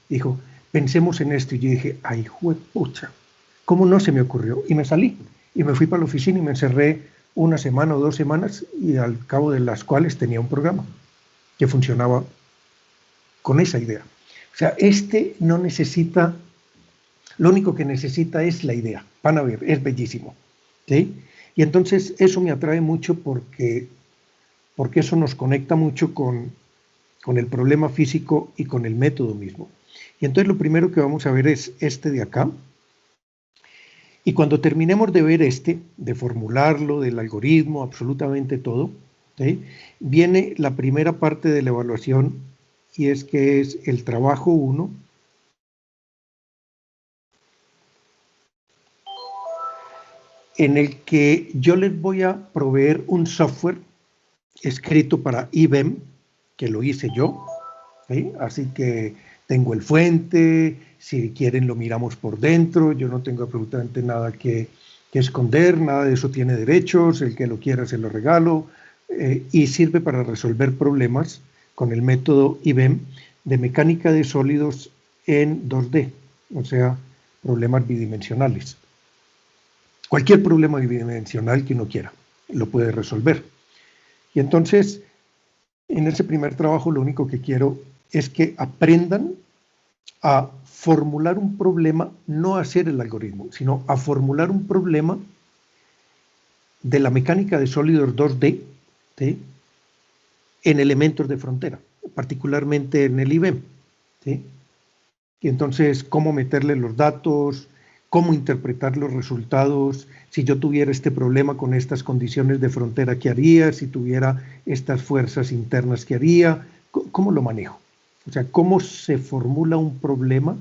Dijo, pensemos en esto. Y yo dije, ay, juepucha, ¿cómo no se me ocurrió? Y me salí, y me fui para la oficina y me encerré una semana o 2 semanas, y al cabo de las cuales tenía un programa que funcionaba con esa idea. O sea, no necesita, lo único que necesita es la idea. Van a ver, es bellísimo. ¿Sí? Y entonces eso me atrae mucho porque eso nos conecta mucho con el problema físico y con el método mismo. Y entonces lo primero que vamos a ver es este de acá. Y cuando terminemos de ver de formularlo, del algoritmo, absolutamente todo, ¿sí? Viene la primera parte de la evaluación, y es que es el trabajo 1, en el que yo les voy a proveer un software escrito para IBM, que lo hice yo, ¿sí? Así que tengo el fuente, si quieren lo miramos por dentro, yo no tengo absolutamente nada que esconder, nada de eso tiene derechos, el que lo quiera se lo regalo, y sirve para resolver problemas con el método IBM de mecánica de sólidos en 2D, o sea, problemas bidimensionales. Cualquier problema bidimensional que uno quiera, lo puede resolver. Y entonces, en ese primer trabajo lo único que quiero es que aprendan a formular un problema, no a hacer el algoritmo, sino a formular un problema de la mecánica de sólidos 2D, ¿sí? En elementos de frontera, particularmente en el IBM, ¿sí? Y entonces, cómo meterle los datos, cómo interpretar los resultados, si yo tuviera este problema con estas condiciones de frontera, ¿qué haría? Si tuviera estas fuerzas internas, ¿qué haría? ¿Cómo lo manejo? O sea, cómo se formula un problema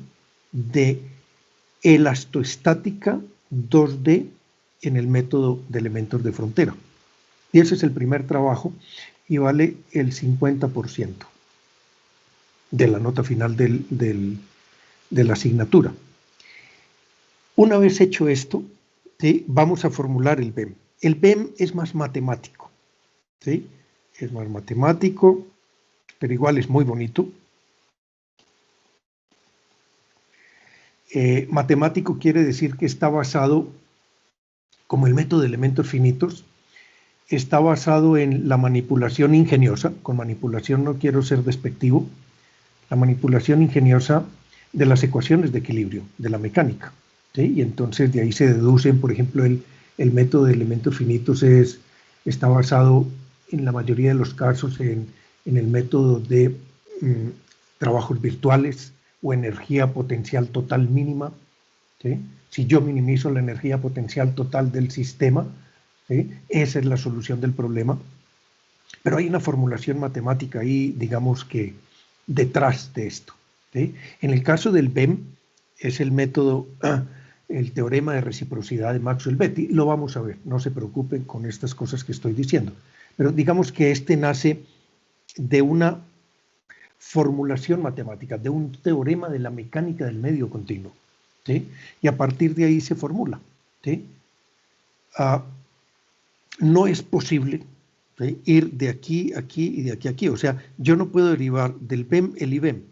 de elastoestática 2D en el método de elementos de frontera. Y ese es el primer trabajo y vale el 50% de la nota final de la asignatura. Una vez hecho esto, ¿sí? Vamos a formular el BEM. El BEM es más matemático, ¿sí? Es más matemático, pero igual es muy bonito. Matemático quiere decir que está basado, como el método de elementos finitos, está basado en la manipulación ingeniosa. Con manipulación no quiero ser despectivo. La manipulación ingeniosa de las ecuaciones de equilibrio, de la mecánica, ¿sí? Y entonces de ahí se deducen, por ejemplo, el método de elementos finitos está basado en la mayoría de los casos en el método de trabajos virtuales o energía potencial total mínima, ¿sí? Si yo minimizo la energía potencial total del sistema, ¿sí? Esa es la solución del problema. Pero hay una formulación matemática ahí, digamos que detrás de esto, ¿sí? En el caso del BEM, es el método, el teorema de reciprocidad de Maxwell-Betty, lo vamos a ver, no se preocupen con estas cosas que estoy diciendo. Pero digamos que nace de una formulación matemática, de un teorema de la mecánica del medio continuo, ¿sí? Y a partir de ahí se formula, ¿sí? No es posible, ¿sí? Ir de aquí a aquí y de aquí a aquí. O sea, yo no puedo derivar del BEM el IBEM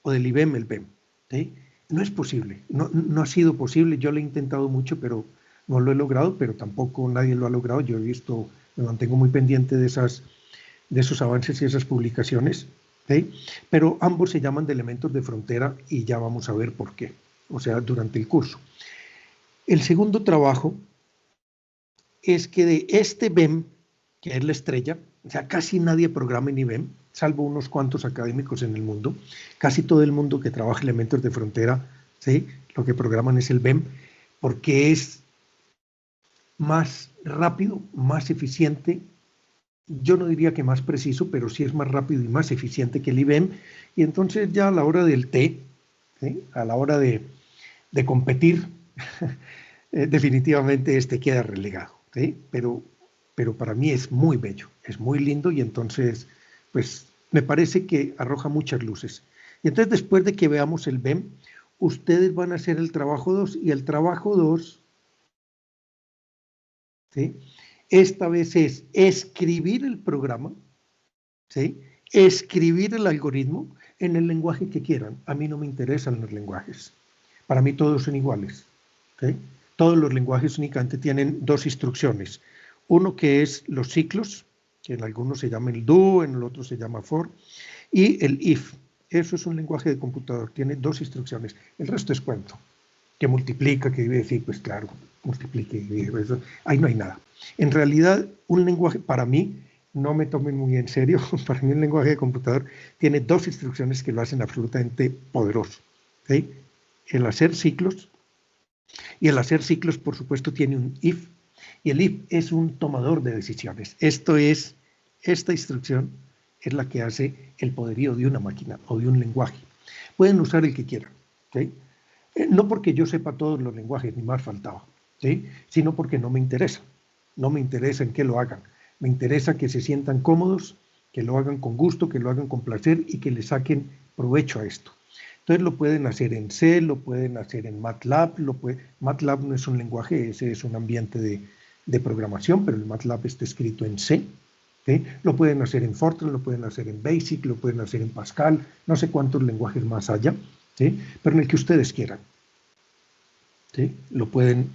o del IBEM el BEM, ¿sí? No es posible, no ha sido posible. Yo lo he intentado mucho, pero no lo he logrado, pero tampoco nadie lo ha logrado. Yo he visto, me mantengo muy pendiente de esos avances y esas publicaciones, ¿sí? Pero ambos se llaman de elementos de frontera y ya vamos a ver por qué, o sea, durante el curso. El segundo trabajo es que de este BEM, que es la estrella, o sea, casi nadie programa en IBM, salvo unos cuantos académicos en el mundo. Casi todo el mundo que trabaja elementos de frontera, ¿sí? Lo que programan es el BEM, porque es más rápido, más eficiente. Yo no diría que más preciso, pero sí es más rápido y más eficiente que el IBM. Y entonces ya a la hora del té, ¿sí? A la hora de competir, definitivamente queda relegado, ¿sí? Pero para mí es muy bello, es muy lindo, y entonces, pues, me parece que arroja muchas luces. Y entonces, después de que veamos el BEM, ustedes van a hacer el trabajo 2, y el trabajo 2, ¿sí? Esta vez es escribir el programa, ¿sí? Escribir el algoritmo, En el lenguaje que quieran. A mí no me interesan los lenguajes. Para mí todos son iguales. ¿Okay? Todos los lenguajes únicamente tienen dos instrucciones. Uno que es los ciclos, que en algunos se llama el do, en el otro se llama for, y el if. Eso es un lenguaje de computador, tiene dos instrucciones. El resto es cuento. Que multiplica, que divide, sí, pues claro, multiplica y divide. Eso, ahí no hay nada. En realidad, un lenguaje, para mí, no me tomen muy en serio, para mí un lenguaje de computador tiene dos instrucciones que lo hacen absolutamente poderoso. ¿Sí? El hacer ciclos, y el hacer ciclos, por supuesto, tiene un if, y el if es un tomador de decisiones. Esta instrucción es la que hace el poderío de una máquina o de un lenguaje. Pueden usar el que quieran, ¿sí? No porque yo sepa todos los lenguajes, ni más faltaba, ¿sí? Sino porque no me interesa. No me interesa en qué lo hagan. Me interesa que se sientan cómodos, que lo hagan con gusto, que lo hagan con placer y que le saquen provecho a esto. Entonces lo pueden hacer en C, lo pueden hacer en MATLAB. MATLAB no es un lenguaje, ese es un ambiente de programación, pero el MATLAB está escrito en C. ¿Sí? Lo pueden hacer en Fortran, lo pueden hacer en Basic, lo pueden hacer en Pascal, no sé cuántos lenguajes más haya, ¿sí? Pero en el que ustedes quieran. ¿Sí? Lo pueden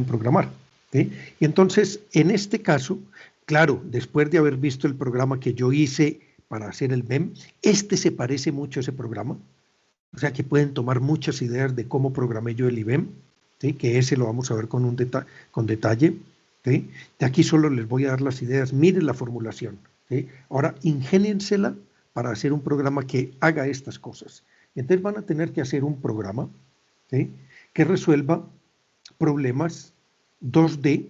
programar. ¿Sí? Y entonces, en este caso, claro, después de haber visto el programa que yo hice para hacer el BEM, este se parece mucho a ese programa. O sea que pueden tomar muchas ideas de cómo programé yo el IBEM, ¿sí? Que ese lo vamos a ver con detalle. ¿Sí? De aquí solo les voy a dar las ideas. Miren la formulación. ¿Sí? Ahora, ingéniensela para hacer un programa que haga estas cosas. Entonces van a tener que hacer un programa, ¿sí? Que resuelva problemas 2D.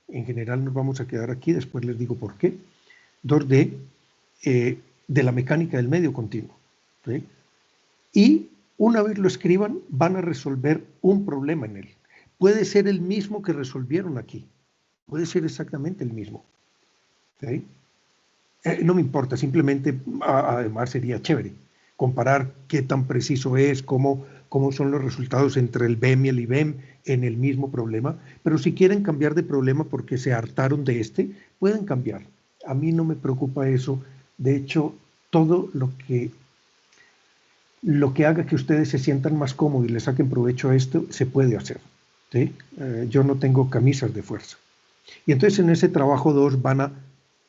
En general nos vamos a quedar aquí, después les digo por qué. 2D de la mecánica del medio continuo. ¿Sí? Y una vez lo escriban, van a resolver un problema en él. Puede ser el mismo que resolvieron aquí. Puede ser exactamente el mismo. ¿Sí? No me importa, simplemente, además sería chévere comparar qué tan preciso es, cómo son los resultados entre el BEM y el IBEM en el mismo problema. Pero si quieren cambiar de problema porque se hartaron de este, pueden cambiar. A mí no me preocupa eso. De hecho, todo lo que haga que ustedes se sientan más cómodos y le saquen provecho a esto, se puede hacer. ¿Sí? Yo no tengo camisas de fuerza. Y entonces en ese trabajo 2 van a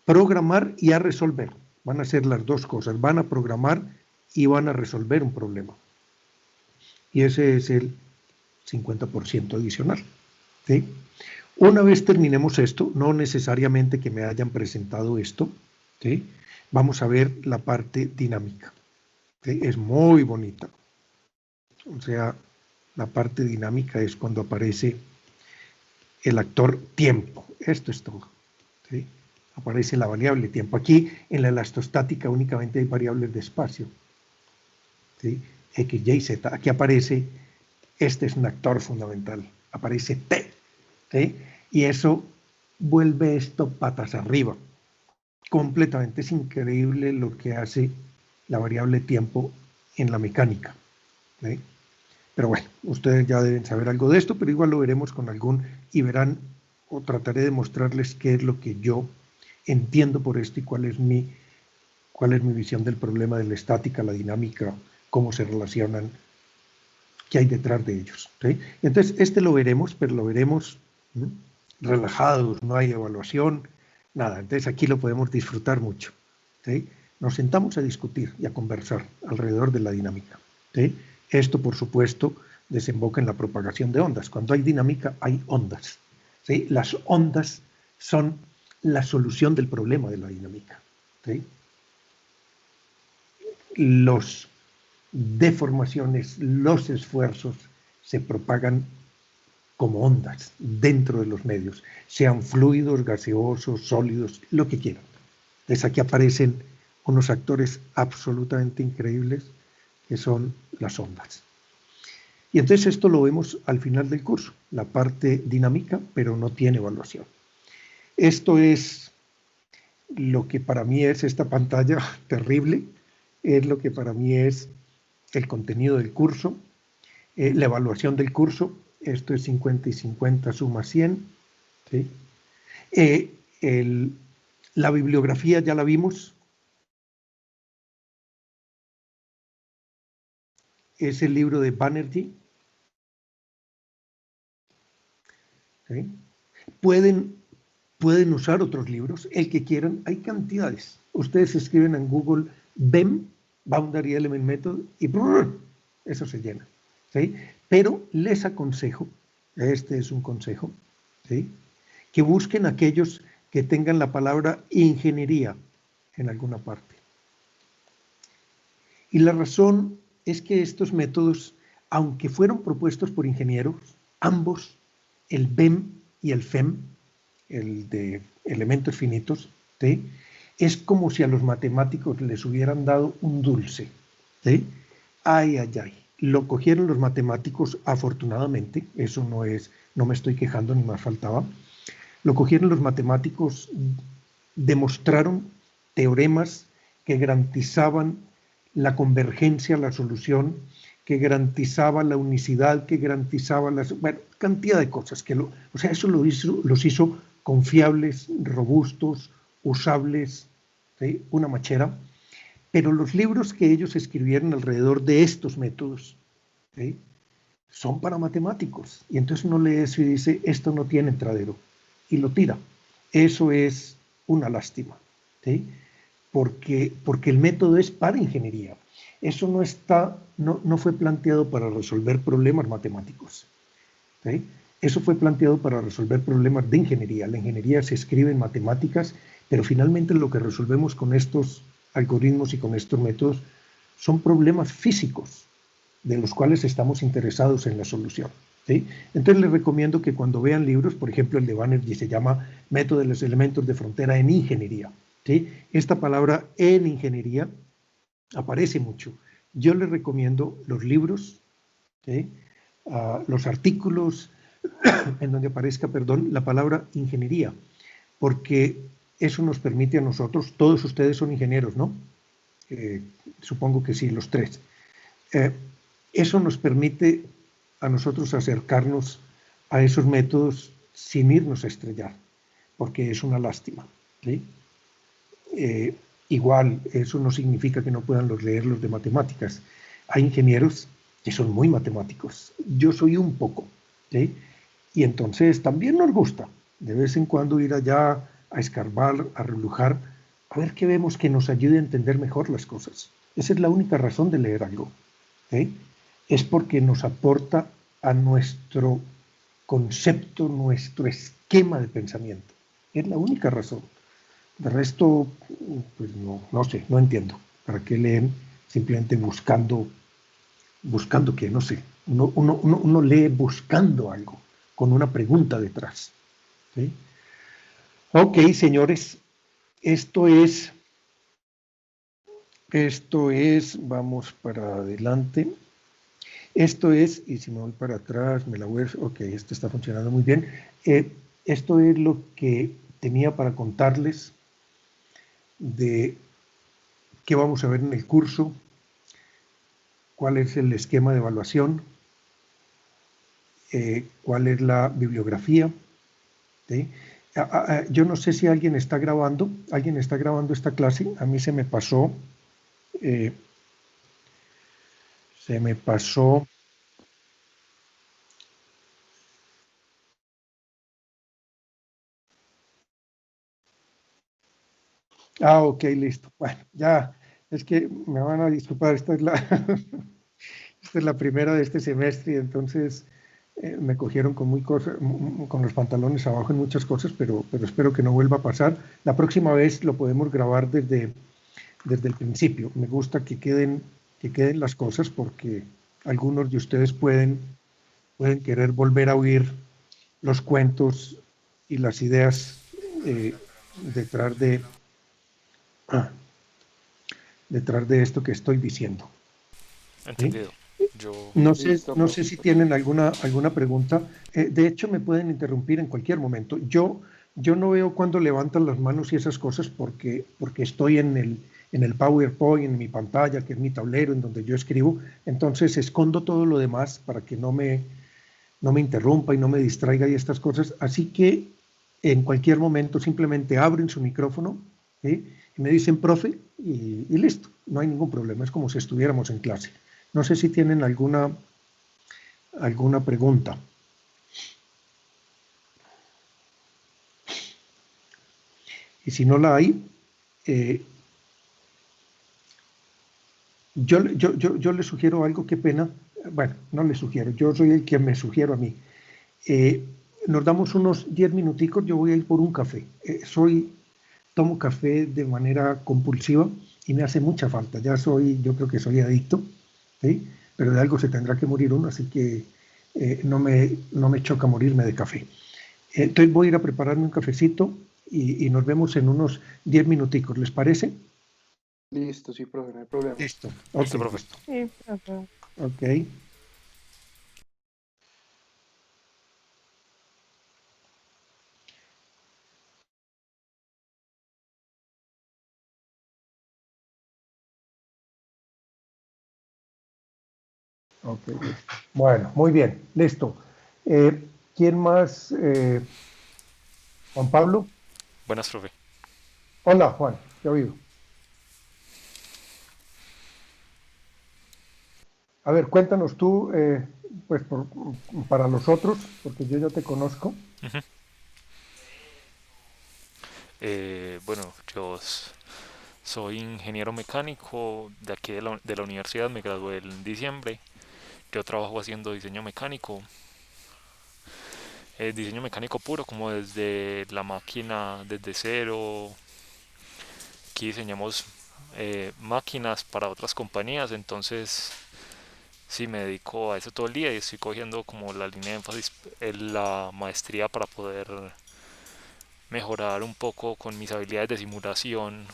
programar y a resolver. Van a hacer las dos cosas. Van a programar y van a resolver un problema. Y ese es el 50% adicional. ¿Sí? Una vez terminemos esto, no necesariamente que me hayan presentado esto, ¿sí? Vamos a ver la parte dinámica. ¿Sí? Es muy bonita. O sea, la parte dinámica es cuando aparece el actor tiempo. Esto es todo. ¿Sí? Aparece la variable tiempo. Aquí en la elastostática únicamente hay variables de espacio. ¿Sí? X, Y, Z. Aquí aparece, este es un actor fundamental. Aparece T. ¿Sí? Y eso vuelve esto patas arriba. Completamente es increíble lo que hace la variable tiempo en la mecánica. ¿Sí? Pero bueno, ustedes ya deben saber algo de esto, pero igual lo veremos con algún y verán o trataré de mostrarles qué es lo que yo entiendo por esto y cuál es mi visión del problema de la estática, la dinámica, cómo se relacionan, qué hay detrás de ellos. ¿Sí? Entonces, este lo veremos, pero lo veremos relajados, no hay evaluación, nada. Entonces, aquí lo podemos disfrutar mucho. ¿Sí? Nos sentamos a discutir y a conversar alrededor de la dinámica. ¿Sí? Esto, por supuesto, desemboca en la propagación de ondas. Cuando hay dinámica, hay ondas. ¿Sí? Las ondas son la solución del problema de la dinámica. ¿Sí? Los deformaciones, los esfuerzos se propagan como ondas dentro de los medios, sean fluidos, gaseosos, sólidos, lo que quieran. Entonces aquí aparecen unos actores absolutamente increíbles que son las ondas. Y entonces esto lo vemos al final del curso, la parte dinámica, pero no tiene evaluación. Esto es lo que para mí es esta pantalla terrible, es lo que para mí es el contenido del curso, la evaluación del curso, esto es 50 y 50 suma 100, ¿sí? La bibliografía ya la vimos, es el libro de Banerjee. ¿Sí? Pueden usar otros libros, el que quieran, hay cantidades. Ustedes escriben en Google BEM, Boundary Element Method, y ¡brr! Eso se llena. ¿Sí? Pero les aconsejo, este es un consejo, ¿sí? Que busquen aquellos que tengan la palabra ingeniería en alguna parte. Y la razón es que estos métodos, aunque fueron propuestos por ingenieros, ambos, el BEM y el FEM, el de elementos finitos, ¿sí? Es como si a los matemáticos les hubieran dado un dulce. ¿Sí? Ay, ay, ay. Lo cogieron los matemáticos, afortunadamente, eso no me estoy quejando ni más faltaba. Lo cogieron los matemáticos, demostraron teoremas que garantizaban la convergencia, la solución, que garantizaba la unicidad, que garantizaba cantidad de cosas. Eso los hizo confiables, robustos, usables, ¿sí? Una machera. Pero los libros que ellos escribieron alrededor de estos métodos, ¿sí? Son para matemáticos. Y entonces uno lee eso y dice, esto no tiene entradero. Y lo tira. Eso es una lástima. ¿Sí? Porque el método es para ingeniería. Eso no fue planteado para resolver problemas matemáticos. ¿Sí? Eso fue planteado para resolver problemas de ingeniería. La ingeniería se escribe en matemáticas, pero finalmente lo que resolvemos con estos algoritmos y con estos métodos son problemas físicos, de los cuales estamos interesados en la solución. ¿Sí? Entonces les recomiendo que cuando vean libros, por ejemplo el de Banerjee se llama Método de los elementos de frontera en ingeniería. ¿Sí? Esta palabra en ingeniería aparece mucho. Yo les recomiendo los libros, ¿sí? Los artículos en donde aparezca, la palabra ingeniería, porque eso nos permite a nosotros, todos ustedes son ingenieros, ¿no? Supongo que sí, los tres. Eso nos permite a nosotros acercarnos a esos métodos sin irnos a estrellar, porque es una lástima. ¿Sí? Igual, eso no significa que no puedan leer los de matemáticas. Hay ingenieros que son muy matemáticos. Yo soy un poco. ¿Sí? Y entonces también nos gusta de vez en cuando ir allá a escarbar, a relujar, a ver qué vemos que nos ayude a entender mejor las cosas. Esa es la única razón de leer algo. ¿Sí? Es porque nos aporta a nuestro concepto, nuestro esquema de pensamiento. Es la única razón. De resto, pues no sé, no entiendo. ¿Para qué leen simplemente buscando qué? No sé. Uno lee buscando algo, con una pregunta detrás. ¿Sí? Ok, señores, esto es, vamos para adelante. Esto es, y si me voy para atrás, me la voy a... Ok, esto está funcionando muy bien. Esto es lo que tenía para contarles de qué vamos a ver en el curso, cuál es el esquema de evaluación, cuál es la bibliografía. ¿Sí? Yo no sé si alguien está grabando esta clase. A mí se me pasó, ok, listo. Bueno, ya, es que me van a disculpar, esta es la primera de este semestre y entonces me cogieron con los pantalones abajo en muchas cosas, pero espero que no vuelva a pasar. La próxima vez lo podemos grabar desde el principio. Me gusta que queden las cosas porque algunos de ustedes pueden querer volver a oír los cuentos y las ideas detrás de esto que estoy diciendo. ¿Sí? Entendido. Yo, No Listo, sé si profesor. tienen alguna pregunta. De hecho, me pueden interrumpir en cualquier momento. Yo no veo cuando levantan las manos y esas cosas porque estoy en el PowerPoint, en mi pantalla, que es mi tablero, en donde yo escribo. Entonces, escondo todo lo demás para que no me interrumpa y no me distraiga y estas cosas. Así que en cualquier momento simplemente abren su micrófono, ¿sí? Y me dicen, profe, y listo. No hay ningún problema. Es como si estuviéramos en clase. No sé si tienen alguna pregunta. Y si no la hay, yo le sugiero algo, qué pena. Bueno, no le sugiero, yo soy el que me sugiero a mí. Nos damos unos 10 minuticos, yo voy a ir por un café. Tomo café de manera compulsiva y me hace mucha falta. Yo creo que soy adicto, ¿sí? Pero de algo se tendrá que morir uno, así que no me choca morirme de café. Entonces voy a ir a prepararme un cafecito y nos vemos en unos 10 minuticos, ¿les parece? Listo, sí, profe, no hay problema. Listo, ok, Listo, profe. listo. Sí, profe. Ok. Ok, listo. Bueno, muy bien, listo. ¿Quién más? Juan Pablo. Buenas, profe. Hola, Juan, te oigo. A ver, cuéntanos tú, pues para los otros, porque yo ya te conozco. Ujú. Bueno, soy ingeniero mecánico de aquí de la universidad, me gradué en diciembre. Yo trabajo haciendo diseño mecánico puro, como desde la máquina, desde cero. Aquí diseñamos máquinas para otras compañías, entonces sí me dedico a eso todo el día y estoy cogiendo como la línea de énfasis en la maestría para poder mejorar un poco con mis habilidades de simulación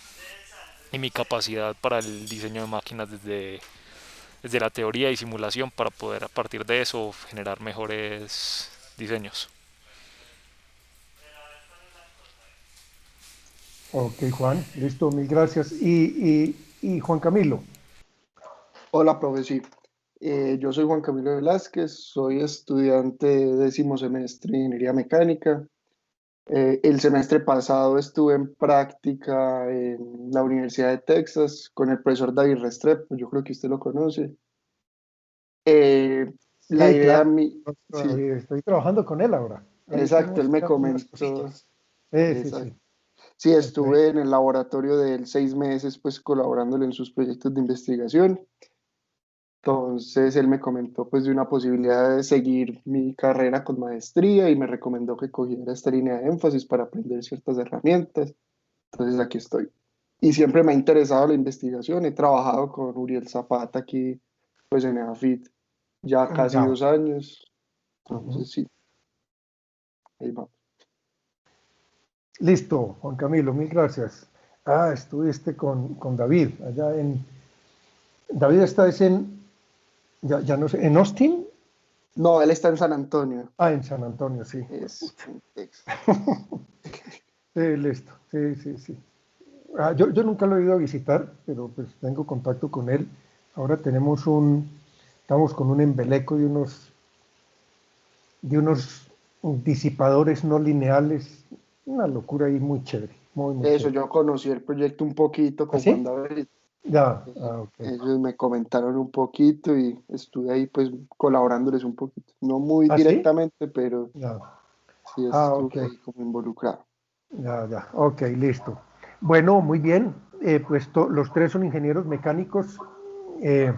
y mi capacidad para el diseño de máquinas desde la teoría y simulación para poder a partir de eso generar mejores diseños. Ok, Juan, listo, mil gracias. Y Juan Camilo. Hola, profe, sí. Yo soy Juan Camilo Velázquez, soy estudiante de 10º semestre de Ingeniería Mecánica. El semestre pasado estuve en práctica en la Universidad de Texas con el profesor David Restrepo, yo creo que usted lo conoce. Eh, la Sí, claro, idea, mi, sí, estoy trabajando con él ahora. Ahí exacto, estuvimos él me sacando unas comentó, cosillas. Sí, sí, exacto. sí. Sí, Ok. estuve en el laboratorio de él 6 meses, pues colaborándole en sus proyectos de investigación. Entonces él me comentó pues de una posibilidad de seguir mi carrera con maestría y me recomendó que cogiera esta línea de énfasis para aprender ciertas herramientas. Entonces aquí estoy. Y siempre me ha interesado la investigación. He trabajado con Uriel Zapata aquí pues en EAFIT ya casi Ya. 2 años. Ujú. Entonces sí, ahí va. Listo, Juan Camilo, mil gracias. Estuviste con David, allá en... David está ya no sé, ¿en Austin? No, él está en San Antonio. En San Antonio, sí. Es en Texas. Sí, listo, sí, sí, sí. Yo nunca lo he ido a visitar, pero pues tengo contacto con él. Ahora estamos con un embeleco de unos disipadores no lineales, una locura ahí muy chévere, muy, muy Eso, chévere. yo conocí el proyecto un poquito ¿Ah, con Juan sí? David. Ya, ok. Ellos me comentaron un poquito y estuve ahí pues colaborándoles un poquito. No muy ¿Ah, sí? directamente, pero Ya. sí Ok, estuve ahí como involucrado. ya, ok, listo. Bueno, muy bien. Pues los tres son ingenieros mecánicos. Eh,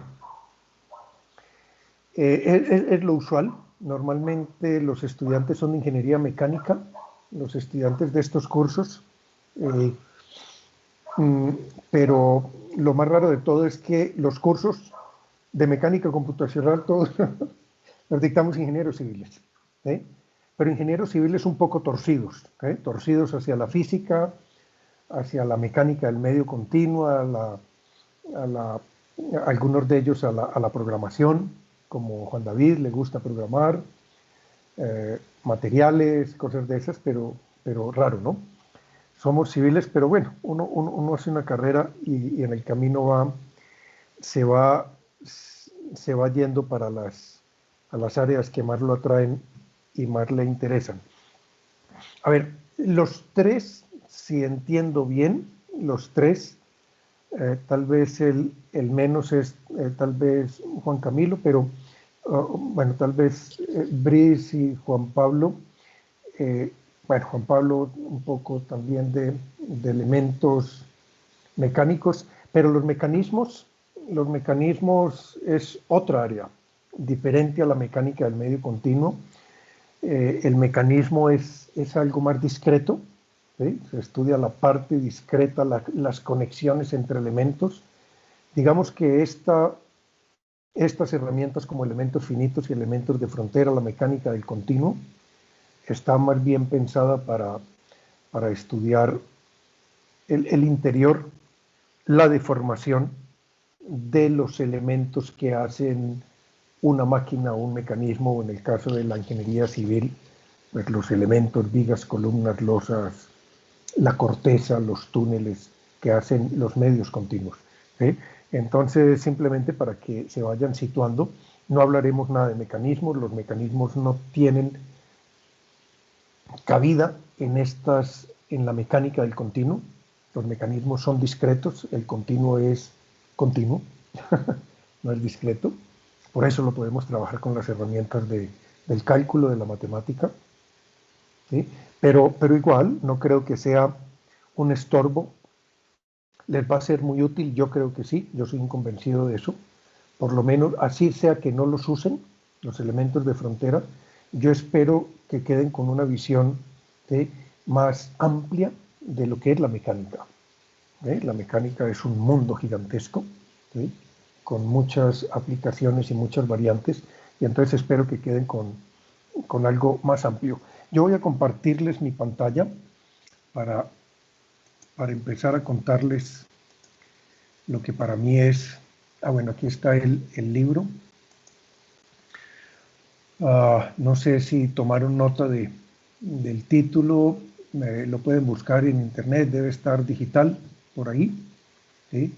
es lo usual. Normalmente los estudiantes son de ingeniería mecánica, los estudiantes de estos cursos. eh, mm, pero lo más raro de todo es que los cursos de mecánica computacional todos los dictamos ingenieros civiles. ¿Eh? Pero ingenieros civiles un poco torcidos, torcidos hacia la física, hacia la mecánica del medio continua, a la- algunos de ellos a la programación, como Juan David le gusta programar, materiales, cosas de esas, pero raro, ¿no? Somos civiles, pero bueno, uno hace una carrera y en el camino se va, se va yendo a las áreas que más lo atraen y más le interesan. A ver, los tres, si entiendo bien, los tres Tal vez el menos es tal vez Juan Camilo, pero bueno, tal vez Brice y Juan Pablo. Bueno, Juan Pablo un poco también de elementos mecánicos, pero los mecanismos es otra área, diferente a la mecánica del medio continuo. El mecanismo es algo más discreto, ¿sí? Se estudia la parte discreta, las conexiones entre elementos. Digamos que estas herramientas como elementos finitos y elementos de frontera, la mecánica del continuo, está más bien pensada para estudiar el interior, la deformación de los elementos que hacen una máquina o un mecanismo, o en el caso de la ingeniería civil, pues los elementos, vigas, columnas, losas, la corteza, los túneles que hacen los medios continuos. ¿Sí? Entonces, simplemente para que se vayan situando, no hablaremos nada de mecanismos, los mecanismos no tienen cabida en la mecánica del continuo. Los mecanismos son discretos, el continuo es continuo, no es discreto. Por eso lo podemos trabajar con las herramientas del cálculo, de la matemática. ¿Sí? Pero igual, no creo que sea un estorbo. ¿Les va a ser muy útil? Yo creo que sí, yo soy un convencido de eso. Por lo menos, así sea que no los usen, los elementos de frontera, yo espero que queden con una visión más amplia de lo que es la mecánica. La mecánica es un mundo gigantesco, ¿sí? Con muchas aplicaciones y muchas variantes, y entonces espero que queden con algo más amplio. Yo voy a compartirles mi pantalla para, para empezar a contarles lo que para mí es... bueno, aquí está el libro. No sé si tomaron nota del título, lo pueden buscar en internet, debe estar digital por ahí, ¿sí?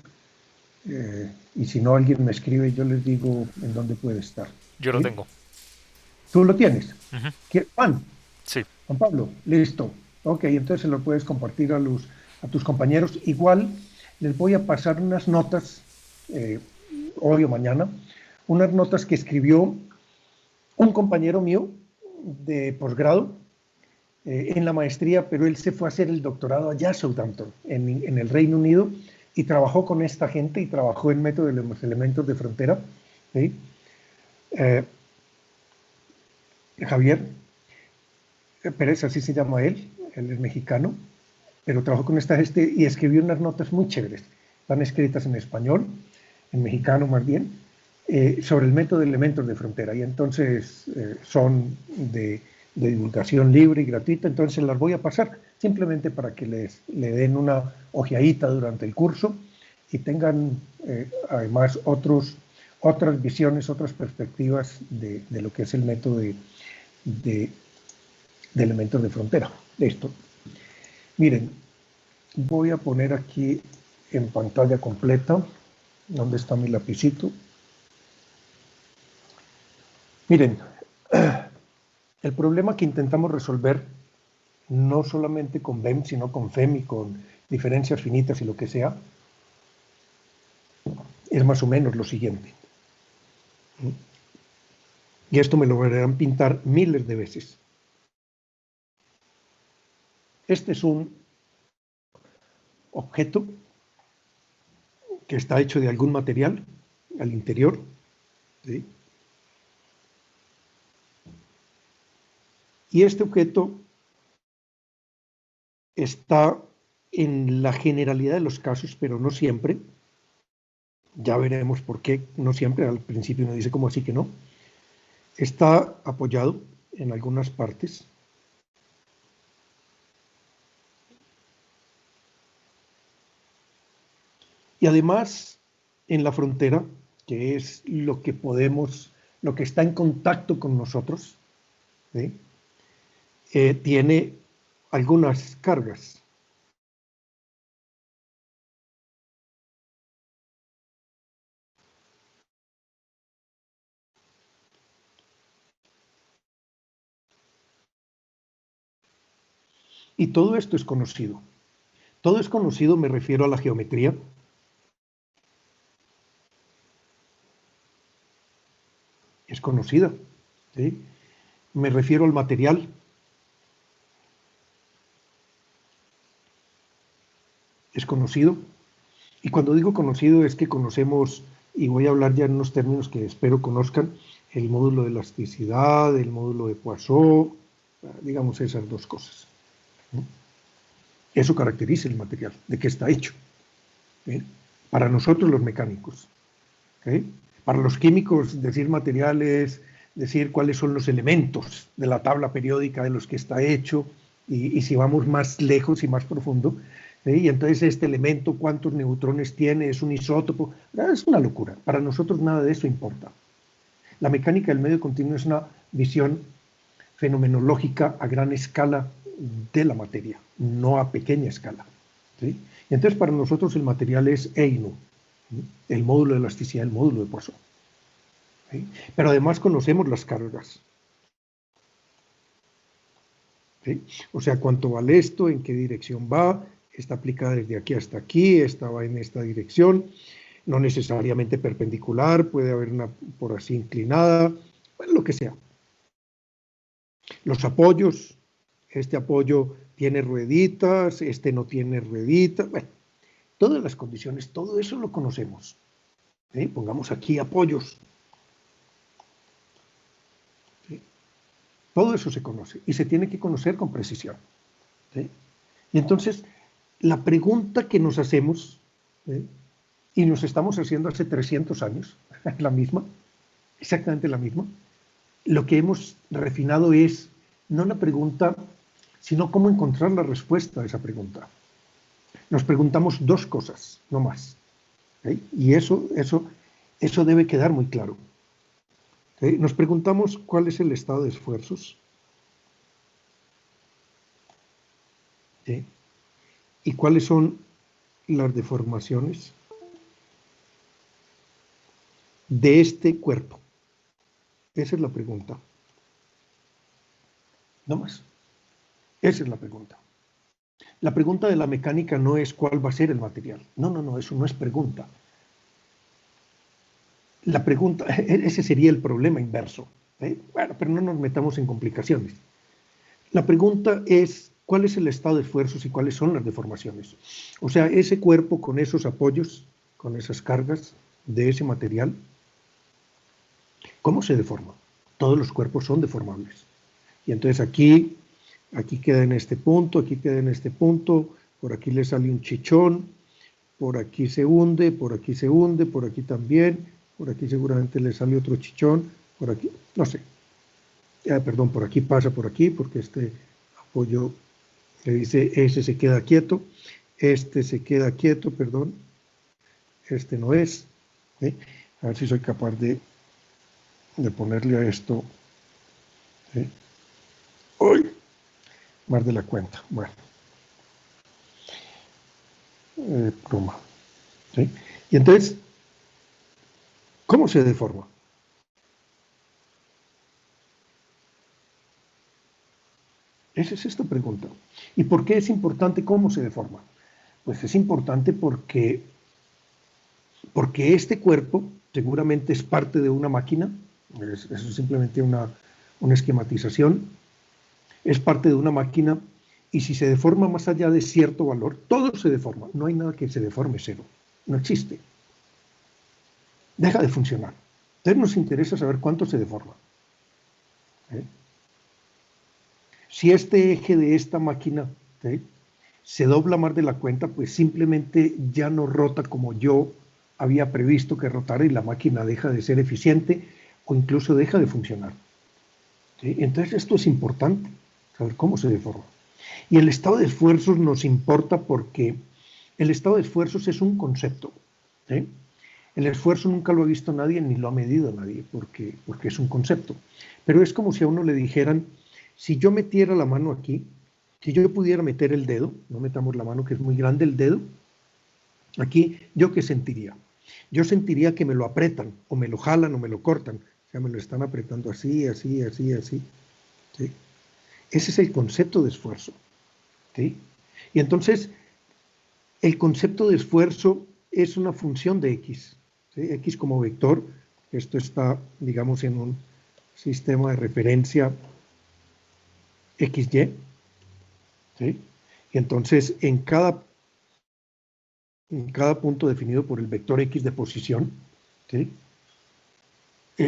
Y si no, alguien me escribe, yo les digo en dónde puede estar. Yo lo ¿Sí? tengo. ¿Tú lo tienes? Ujú. Juan, Sí, Juan Pablo, listo. Ok, entonces se lo puedes compartir a tus compañeros. Igual les voy a pasar unas notas, eh, hoy o mañana, unas notas que escribió un compañero mío de posgrado en la maestría, pero él se fue a hacer el doctorado allá a Southampton, en el Reino Unido, y trabajó con esta gente y trabajó en método de los elementos de frontera. ¿Sí? Javier Pérez, así se llama él es mexicano, pero trabajó con esta gente y escribió unas notas muy chéveres. Están escritas en español, en mexicano más bien, sobre el método de elementos de frontera. Y entonces son de divulgación libre y gratuita, entonces las voy a pasar simplemente para que le den una ojeadita durante el curso y tengan además otras visiones, otras perspectivas de lo que es el método de elementos de frontera. Listo. Miren, voy a poner aquí en pantalla completa, ¿dónde está mi lapicito? Miren, el problema que intentamos resolver, no solamente con BEM, sino con FEM y con diferencias finitas y lo que sea, es más o menos lo siguiente. Y esto me lo verán pintar miles de veces. Este es un objeto que está hecho de algún material al interior, ¿sí? Y este objeto está en la generalidad de los casos, pero no siempre. Ya veremos por qué, no siempre, al principio uno dice como así que no. Está apoyado en algunas partes. Y además en la frontera, que es lo que podemos, lo que está en contacto con nosotros, ¿sí? Tiene algunas cargas. Y todo esto es conocido. Todo es conocido, me refiero a la geometría, conocida, ¿sí? Me refiero al material. Es conocido. Y cuando digo conocido es que conocemos, y voy a hablar ya en unos términos que espero conozcan, el módulo de elasticidad, el módulo de Poisson, digamos esas dos cosas, ¿no? Eso caracteriza el material, de qué está hecho, ¿sí? Para nosotros los mecánicos, ¿sí? Para los químicos, decir materiales, decir cuáles son los elementos de la tabla periódica de los que está hecho, y si vamos más lejos y más profundo, ¿sí? Y entonces este elemento, cuántos neutrones tiene, es un isótopo, es una locura. Para nosotros nada de eso importa. La mecánica del medio continuo es una visión fenomenológica a gran escala de la materia, no a pequeña escala, ¿sí? Y entonces para nosotros el material es EINU, ¿sí? El módulo de elasticidad, el módulo de Poisson, ¿sí? Pero además conocemos las cargas, ¿sí? O sea, cuánto vale esto, en qué dirección va, está aplicada desde aquí hasta aquí, esta va en esta dirección, no necesariamente perpendicular, puede haber una por así inclinada, bueno, lo que sea. Los apoyos, este apoyo tiene rueditas, este no tiene rueditas, bueno, todas las condiciones, todo eso lo conocemos, ¿sí? Pongamos aquí apoyos, ¿sí? Todo eso se conoce y se tiene que conocer con precisión, ¿sí? Y entonces, la pregunta que nos hacemos, ¿sí? Y nos estamos haciendo hace 300 años, la misma, exactamente la misma, lo que hemos refinado es no la pregunta, sino cómo encontrar la respuesta a esa pregunta. Nos preguntamos dos cosas, no más, ¿sí? Y eso debe quedar muy claro, ¿sí? Nos preguntamos cuál es el estado de esfuerzos, ¿sí? Y cuáles son las deformaciones de este cuerpo. Esa es la pregunta. No más. Esa es la pregunta. La pregunta de la mecánica no es cuál va a ser el material. No, no, no, eso no es pregunta. La pregunta, ese sería el problema inverso, ¿sí? Bueno, pero no nos metamos en complicaciones. La pregunta es cuál es el estado de esfuerzos y cuáles son las deformaciones. O sea, ese cuerpo con esos apoyos, con esas cargas de ese material, ¿cómo se deforma? Todos los cuerpos son deformables. Y entonces aquí queda en este punto, aquí queda en este punto, por aquí le sale un chichón, por aquí se hunde, por aquí se hunde, por aquí también, por aquí seguramente le sale otro chichón, por aquí, no sé. Perdón, por aquí pasa por aquí, porque este apoyo le dice, ese se queda quieto, este se queda quieto, perdón, este no es. ¿Sí? A ver si soy capaz de ponerle a esto, ¿sí? ¡Uy! Más de la cuenta. Bueno. Pluma. ¿Sí? Y entonces, ¿cómo se deforma? Esa es esta pregunta. ¿Y por qué es importante cómo se deforma? Pues es importante porque este cuerpo seguramente es parte de una máquina, eso es simplemente una esquematización, es parte de una máquina, y si se deforma más allá de cierto valor, todo se deforma, no hay nada que se deforme, cero, no existe. Deja de funcionar. Entonces nos interesa saber cuánto se deforma. ¿Sí? Si este eje de esta máquina, ¿sí?, se dobla más de la cuenta, pues simplemente ya no rota como yo había previsto que rotara y la máquina deja de ser eficiente o incluso deja de funcionar. ¿Sí? Entonces esto es importante, saber cómo se deforma. Y el estado de esfuerzos nos importa porque el estado de esfuerzos es un concepto, ¿sí? El esfuerzo nunca lo ha visto nadie ni lo ha medido nadie porque es un concepto. Pero es como si a uno le dijeran, si yo metiera la mano aquí, si yo pudiera meter el dedo, no metamos la mano que es muy grande el dedo, aquí, ¿yo qué sentiría? Yo sentiría que me lo apretan, o me lo jalan, o me lo cortan. O sea, me lo están apretando así, así, así, así. ¿Sí? Ese es el concepto de esfuerzo. ¿Sí? Y entonces, el concepto de esfuerzo es una función de X. ¿Sí? X como vector, esto está, digamos, en sistema de referencia XY, ¿sí? Y entonces en cada punto definido por el vector X de posición, ¿sí?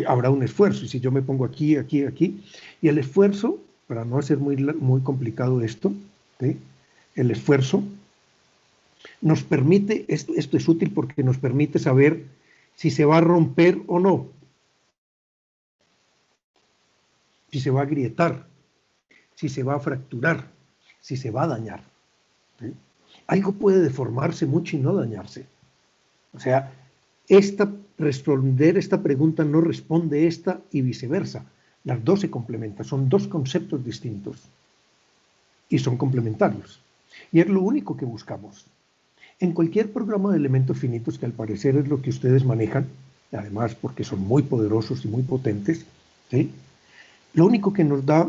Habrá un esfuerzo, y si yo me pongo aquí, aquí, aquí, y el esfuerzo, para no hacer muy complicado esto, ¿sí? El esfuerzo nos permite, esto es útil porque nos permite saber si se va a romper o no, si se va a agrietar, si se va a fracturar, si se va a dañar, ¿sí? Algo puede deformarse mucho y no dañarse. O sea, responder esta pregunta no responde esta y viceversa. Las dos se complementan, son dos conceptos distintos y son complementarios. Y es lo único que buscamos. En cualquier programa de elementos finitos, que al parecer es lo que ustedes manejan, además porque son muy poderosos y muy potentes, ¿sí? Lo único que nos da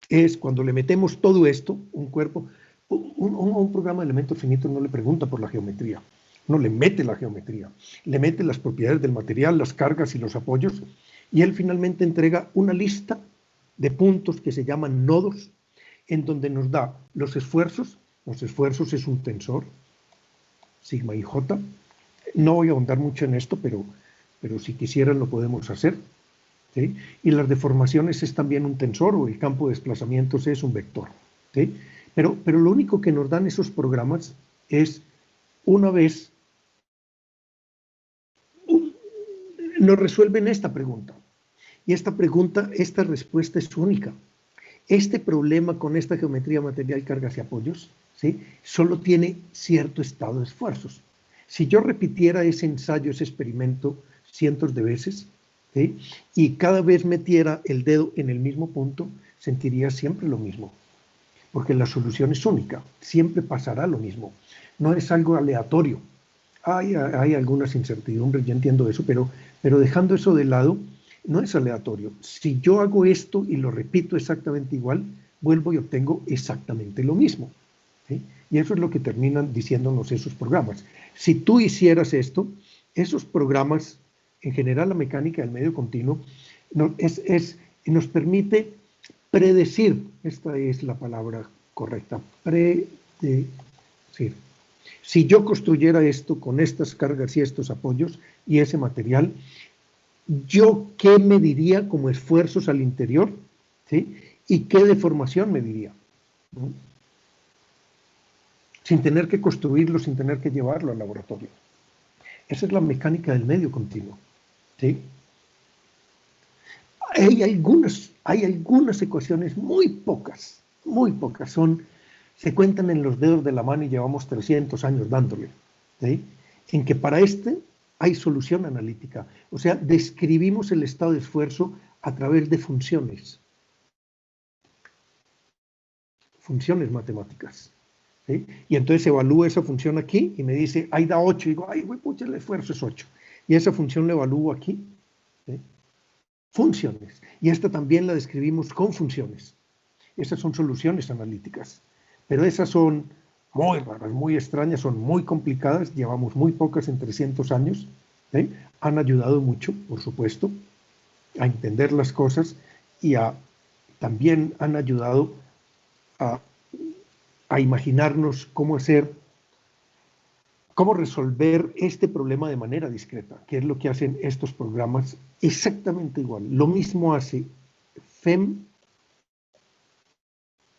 es cuando le metemos todo esto, un cuerpo, un programa de elementos finitos no le pregunta por la geometría, no le mete la geometría, le mete las propiedades del material, las cargas y los apoyos, y él finalmente entrega una lista de puntos que se llaman nodos, en donde nos da los esfuerzos es un tensor, sigma y j. No voy a ahondar mucho en esto, pero si quisieran lo podemos hacer, ¿sí? Y las deformaciones es también un tensor, o el campo de desplazamientos es un vector, ¿sí? Pero lo único que nos dan esos programas es, una vez, nos resuelven esta pregunta. Y esta respuesta es única. Este problema con esta geometría material, cargas y apoyos, ¿sí? Solo tiene cierto estado de esfuerzos. Si yo repitiera ese ensayo, ese experimento, cientos de veces, ¿sí? Y cada vez metiera el dedo en el mismo punto, sentiría siempre lo mismo. Porque la solución es única, siempre pasará lo mismo. No es algo aleatorio. Hay algunas incertidumbres, ya entiendo eso, pero dejando eso de lado, no es aleatorio. Si yo hago esto y lo repito exactamente igual, vuelvo y obtengo exactamente lo mismo, ¿sí? Y eso es lo que terminan diciéndonos esos programas. Si tú hicieras esto, esos programas, en general la mecánica del medio continuo, nos permite predecir, esta es la palabra correcta, predecir. Si yo construyera esto con estas cargas y estos apoyos y ese material, ¿yo qué mediría como esfuerzos al interior? ¿Sí? ¿Y qué deformación mediría? ¿No? Sin tener que construirlo, sin tener que llevarlo al laboratorio. Esa es la mecánica del medio continuo, ¿sí? Hay algunas ecuaciones muy pocas, se cuentan en los dedos de la mano y llevamos 300 años dándole, ¿sí? En que para hay solución analítica, o sea, describimos el estado de esfuerzo a través de funciones matemáticas, ¿sí? Y entonces evalúo esa función aquí y me dice, ahí da 8, y digo, ay, pucha, el esfuerzo es 8, y esa función la evalúo aquí, ¿sí? Funciones, y esta también la describimos con funciones. Esas son soluciones analíticas, pero esas son muy raras, muy extrañas, son muy complicadas, llevamos muy pocas en 300 años, ¿sí? Han ayudado mucho, por supuesto, a entender las cosas y también han ayudado a imaginarnos cómo resolver este problema de manera discreta, que es lo que hacen estos programas exactamente igual. Lo mismo hace FEM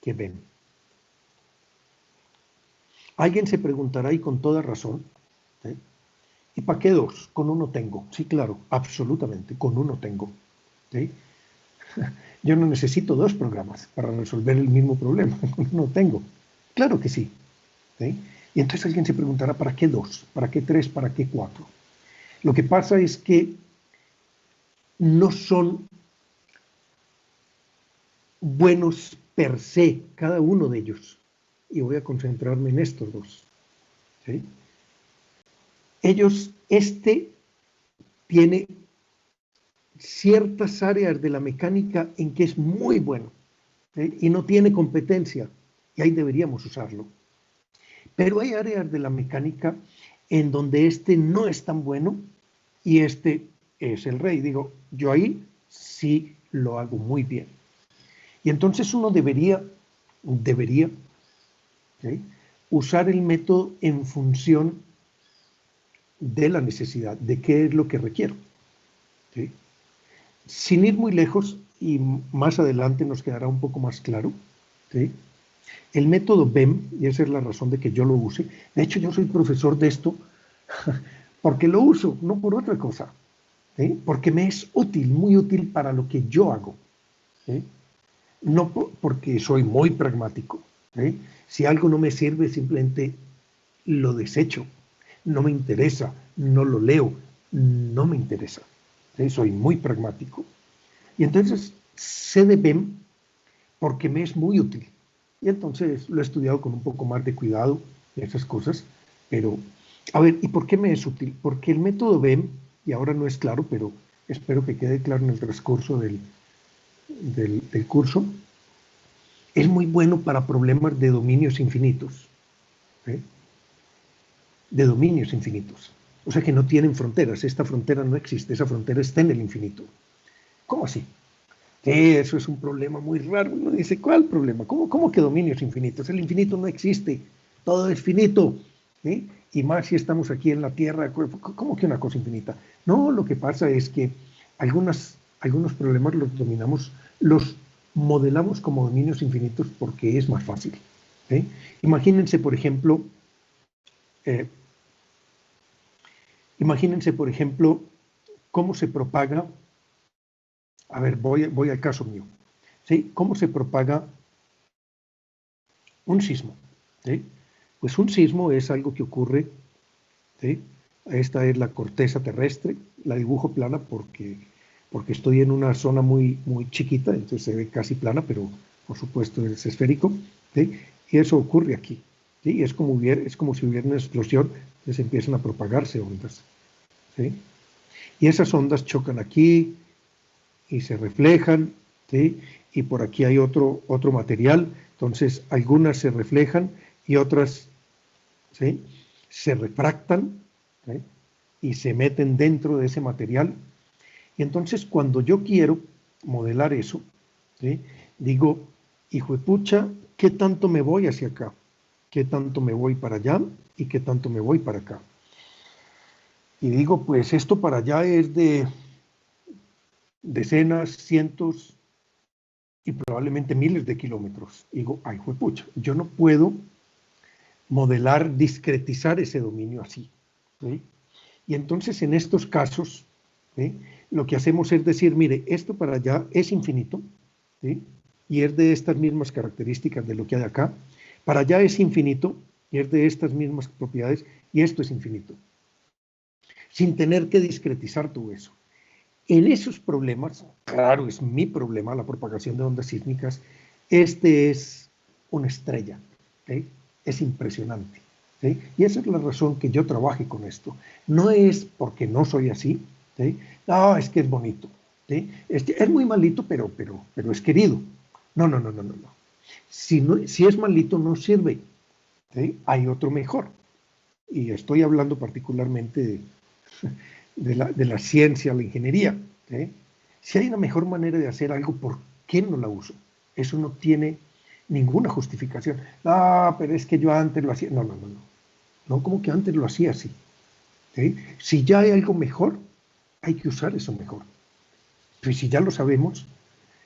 que VEM. Alguien se preguntará, y con toda razón, ¿sí? ¿Y para qué dos? Con uno tengo. Sí, claro, absolutamente, con uno tengo, ¿sí? Yo no necesito dos programas para resolver el mismo problema, con uno tengo. Claro que sí, ¿sí? Y entonces alguien se preguntará, ¿para qué dos? ¿Para qué tres? ¿Para qué cuatro? Lo que pasa es que no son buenos per se, cada uno de ellos. Y voy a concentrarme en estos dos, ¿sí? Tiene ciertas áreas de la mecánica en que es muy bueno, ¿sí? Y no tiene competencia, y ahí deberíamos usarlo. Pero hay áreas de la mecánica en donde no es tan bueno y es el rey. Digo, yo ahí sí lo hago muy bien. Y entonces uno debería ¿sí? usar el método en función de la necesidad, de qué es lo que requiero. ¿Sí? Sin ir muy lejos, y más adelante nos quedará un poco más claro, ¿sí? El método BEM, y esa es la razón de que yo lo use, de hecho yo soy profesor de esto porque lo uso, no por otra cosa, ¿sí? Porque me es útil, muy útil para lo que yo hago, ¿sí? No porque soy muy pragmático, ¿sí? Si algo no me sirve, simplemente lo desecho, no me interesa, no lo leo, no me interesa, ¿sí? Soy muy pragmático. Y entonces sé de BEM porque me es muy útil. Y entonces lo he estudiado con un poco más de cuidado de esas cosas. Pero, a ver, ¿y por qué me es útil? Porque el método BEM, y ahora no es claro, pero espero que quede claro en el transcurso del curso, es muy bueno para problemas de dominios infinitos. ¿Eh? De dominios infinitos. O sea que no tienen fronteras. Esta frontera no existe. Esa frontera está en el infinito. ¿Cómo así? Eso es un problema muy raro. Uno dice, ¿cuál problema? ¿Cómo que dominios infinitos? El infinito no existe, todo es finito. ¿Sí? Y más si estamos aquí en la Tierra, ¿cómo que una cosa infinita? No, lo que pasa es que algunos problemas los modelamos como dominios infinitos porque es más fácil. ¿Sí? Imagínense, por ejemplo, eh, cómo se propaga. A ver, voy al caso mío. ¿Sí? ¿Cómo se propaga un sismo? ¿Sí? Pues un sismo es algo que ocurre, ¿sí? Esta es la corteza terrestre, la dibujo plana porque estoy en una zona muy, muy chiquita, entonces se ve casi plana, pero por supuesto es esférico, ¿sí? Y eso ocurre aquí, ¿sí? Es como si hubiera una explosión, entonces empiezan a propagarse ondas, ¿sí? Y esas ondas chocan aquí y se reflejan, ¿sí? Y por aquí hay otro material, entonces algunas se reflejan y otras, ¿sí? Se refractan, ¿sí? Y se meten dentro de ese material. Y entonces cuando yo quiero modelar eso, ¿sí? Digo, hijo de pucha, ¿qué tanto me voy hacia acá? ¿Qué tanto me voy para allá? ¿Y qué tanto me voy para acá? Y digo, pues esto para allá es de decenas, cientos y probablemente miles de kilómetros. Y digo, ay, juepucha, yo no puedo modelar, discretizar ese dominio así. ¿Sí? Y entonces en estos casos, ¿sí? Lo que hacemos es decir, mire, esto para allá es infinito, ¿sí? Y es de estas mismas características de lo que hay acá. Para allá es infinito y es de estas mismas propiedades y esto es infinito. Sin tener que discretizar todo eso. En esos problemas, claro, es mi problema, la propagación de ondas sísmicas, este es una estrella, ¿sí? Es impresionante, ¿sí? Y esa es la razón que yo trabaje con esto. No es porque no soy así, ¿sí? No, es que es bonito, ¿sí? Es muy malito, pero es querido. No. Si es malito, no sirve, ¿sí? Hay otro mejor. Y estoy hablando particularmente de la ciencia, la ingeniería. ¿Sí? Si hay una mejor manera de hacer algo, ¿por qué no la uso? Eso no tiene ninguna justificación. Ah, pero es que yo antes lo hacía. No. No, como que antes lo hacía así. ¿Sí? Si ya hay algo mejor, hay que usar eso mejor. Pero si ya lo sabemos,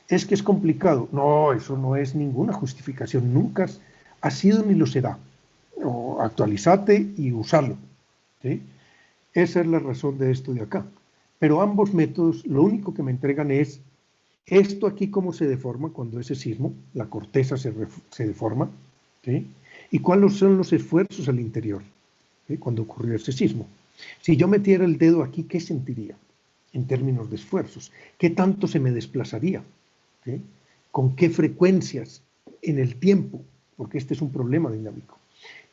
es que es complicado. No, eso no es ninguna justificación. Nunca ha sido ni lo será. O actualizate y usarlo. ¿Sí? Esa es la razón de esto de acá. Pero ambos métodos lo único que me entregan es esto aquí cómo se deforma cuando ese sismo, la corteza se deforma, ¿sí? Y cuáles son los esfuerzos al interior, ¿sí? Cuando ocurrió ese sismo. Si yo metiera el dedo aquí, ¿qué sentiría en términos de esfuerzos? ¿Qué tanto se me desplazaría? ¿Sí? ¿Con qué frecuencias en el tiempo? Porque este es un problema dinámico.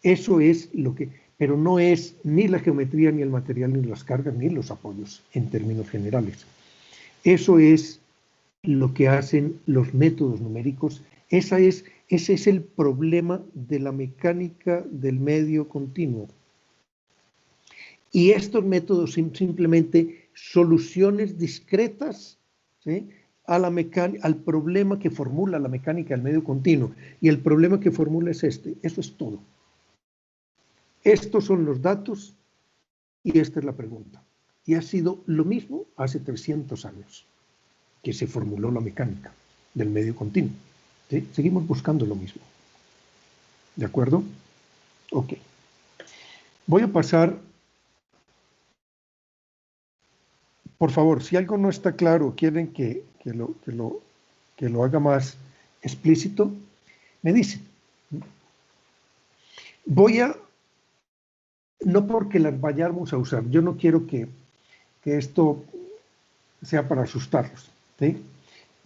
Eso es lo que, pero no es ni la geometría, ni el material, ni las cargas, ni los apoyos en términos generales. Eso es lo que hacen los métodos numéricos. Ese es el problema de la mecánica del medio continuo. Y estos métodos son simplemente soluciones discretas, ¿sí? Al problema que formula la mecánica del medio continuo. Y el problema que formula es este. Eso es todo. Estos son los datos y esta es la pregunta. Y ha sido lo mismo hace 300 años que se formuló la mecánica del medio continuo. ¿Sí? Seguimos buscando lo mismo. ¿De acuerdo? Ok. Voy a pasar, por favor, si algo no está claro, quieren que lo haga más explícito, me dicen. Voy a, no porque las vayamos a usar, yo no quiero que esto sea para asustarlos, ¿sí?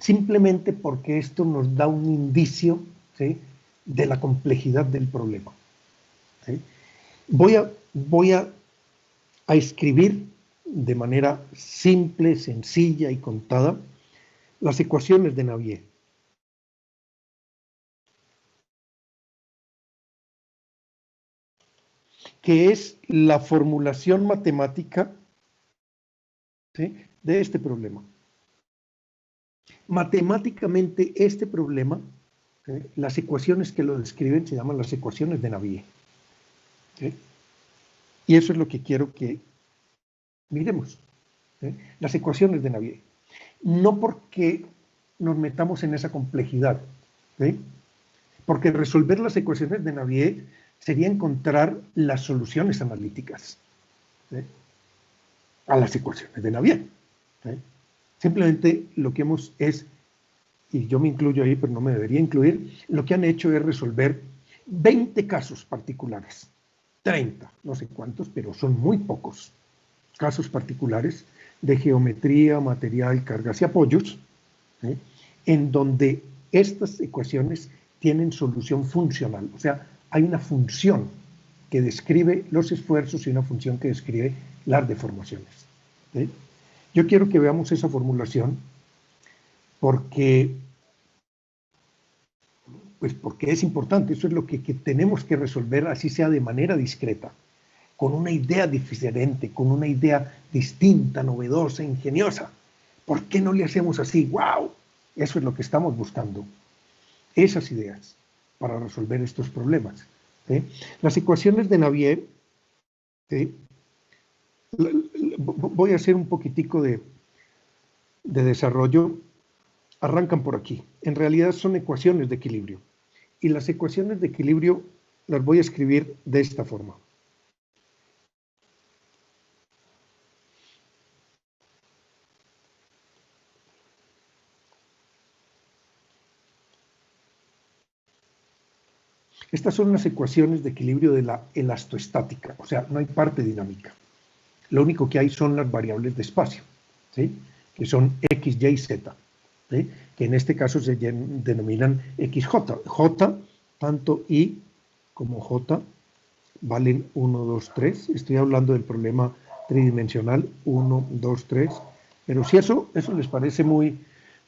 Simplemente porque esto nos da un indicio, ¿sí?, de la complejidad del problema, ¿sí? Voy a escribir de manera simple, sencilla y contada las ecuaciones de Navier. Que es la formulación matemática, ¿sí?, de este problema. Matemáticamente este problema, ¿sí?, las ecuaciones que lo describen se llaman las ecuaciones de Navier, ¿sí? Y eso es lo que quiero que miremos, ¿sí?, las ecuaciones de Navier. No porque nos metamos en esa complejidad, ¿sí?, porque resolver las ecuaciones de Navier sería encontrar las soluciones analíticas, ¿sí?, a las ecuaciones de Navier, ¿sí? Simplemente lo que hemos es, y yo me incluyo ahí, pero no me debería incluir, lo que han hecho es resolver 20 casos particulares, 30, no sé cuántos, pero son muy pocos casos particulares de geometría, material, cargas y apoyos, ¿sí?, en donde estas ecuaciones tienen solución funcional, o sea, hay una función que describe los esfuerzos y una función que describe las deformaciones, ¿sí? Yo quiero que veamos esa formulación porque es importante, eso es lo que tenemos que resolver, así sea de manera discreta, con una idea diferente, con una idea distinta, novedosa, ingeniosa. ¿Por qué no le hacemos así? ¡Wow! Eso es lo que estamos buscando, esas ideas para resolver estos problemas, ¿sí? Las ecuaciones de Navier, ¿sí?, voy a hacer un poquitico de desarrollo. Arrancan por aquí. En realidad son ecuaciones de equilibrio. Y las ecuaciones de equilibrio las voy a escribir de esta forma. Estas son las ecuaciones de equilibrio de la elastoestática, o sea, no hay parte dinámica. Lo único que hay son las variables de espacio, ¿sí?, que son x, y, z, ¿sí?, que en este caso se denominan xj. J, tanto y como j, valen 1, 2, 3. Estoy hablando del problema tridimensional, 1, 2, 3. Pero si eso les parece muy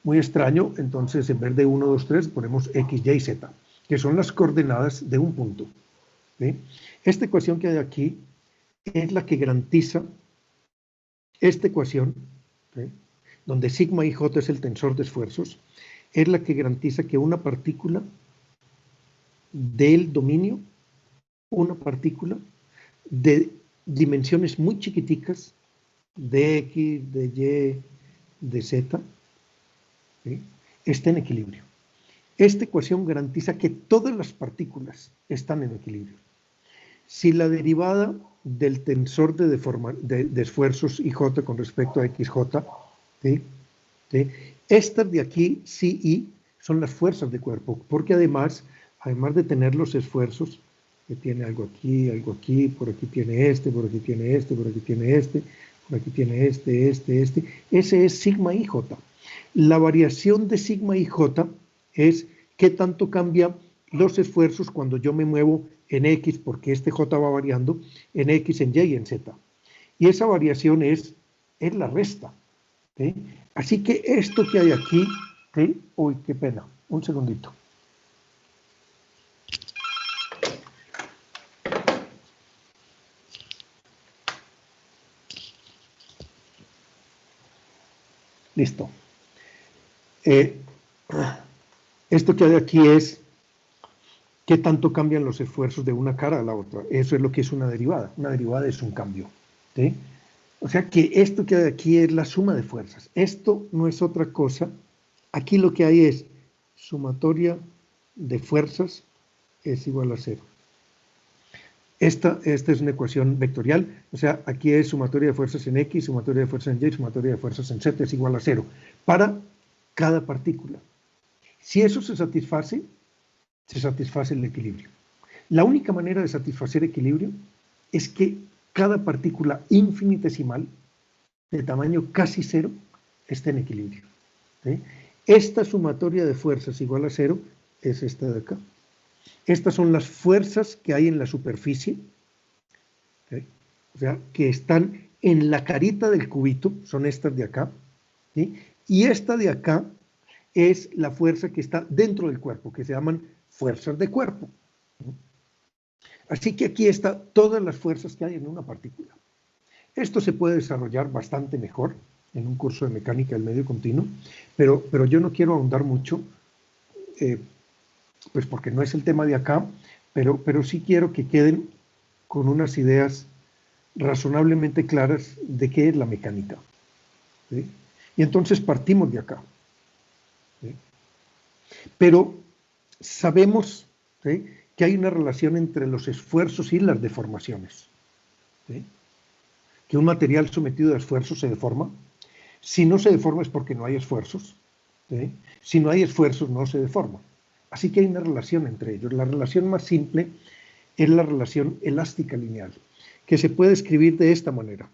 extraño, entonces en vez de 1, 2, 3 ponemos x, y, z, que son las coordenadas de un punto, ¿sí? Esta ecuación que hay aquí es la que garantiza esta ecuación, ¿sí?, donde sigma y j es el tensor de esfuerzos, es la que garantiza que una partícula del dominio, una partícula de dimensiones muy chiquiticas, de x, de y, de z, ¿sí?, está en equilibrio. Esta ecuación garantiza que todas las partículas están en equilibrio. Si la derivada del tensor de esfuerzos IJ con respecto a XJ, ¿sí?, ¿sí?, estas de aquí, sí y, son las fuerzas de cuerpo, porque además de tener los esfuerzos, que tiene algo aquí, por aquí tiene este, por aquí tiene este, por aquí tiene este, por aquí tiene este, ese es sigma IJ. La variación de sigma IJ es qué tanto cambia los esfuerzos cuando yo me muevo en X, porque este J va variando, en X, en Y y en Z. Y esa variación es la resta, ¿sí? Así que esto que hay aquí, ¿sí?, uy, qué pena, un segundito. Listo. Eh, esto que hay aquí es qué tanto cambian los esfuerzos de una cara a la otra. Eso es lo que es una derivada. Una derivada es un cambio. ¿Sí? O sea que esto que hay aquí es la suma de fuerzas. Esto no es otra cosa. Aquí lo que hay es sumatoria de fuerzas es igual a 0. Esta es una ecuación vectorial, o sea, aquí es sumatoria de fuerzas en X, sumatoria de fuerzas en Y, sumatoria de fuerzas en Z es igual a 0 para cada partícula. Si eso se satisface el equilibrio. La única manera de satisfacer equilibrio es que cada partícula infinitesimal de tamaño casi 0 esté en equilibrio. ¿Sí? Esta sumatoria de fuerzas igual a 0 es esta de acá. Estas son las fuerzas que hay en la superficie, ¿sí? O sea, que están en la carita del cubito, son estas de acá, ¿sí? Y esta de acá es la fuerza que está dentro del cuerpo, que se llaman fuerzas de cuerpo. Así que aquí están todas las fuerzas que hay en una partícula. Esto se puede desarrollar bastante mejor en un curso de mecánica del medio continuo, pero yo no quiero ahondar mucho, pues porque no es el tema de acá, pero sí quiero que queden con unas ideas razonablemente claras de qué es la mecánica. ¿Sí? Y entonces partimos de acá. ¿Sí? Pero sabemos, ¿sí?, que hay una relación entre los esfuerzos y las deformaciones. ¿Sí? Que un material sometido a esfuerzos se deforma. Si no se deforma es porque no hay esfuerzos. ¿Sí? Si no hay esfuerzos no se deforma. Así que hay una relación entre ellos. La relación más simple es la relación elástica lineal, que se puede escribir de esta manera.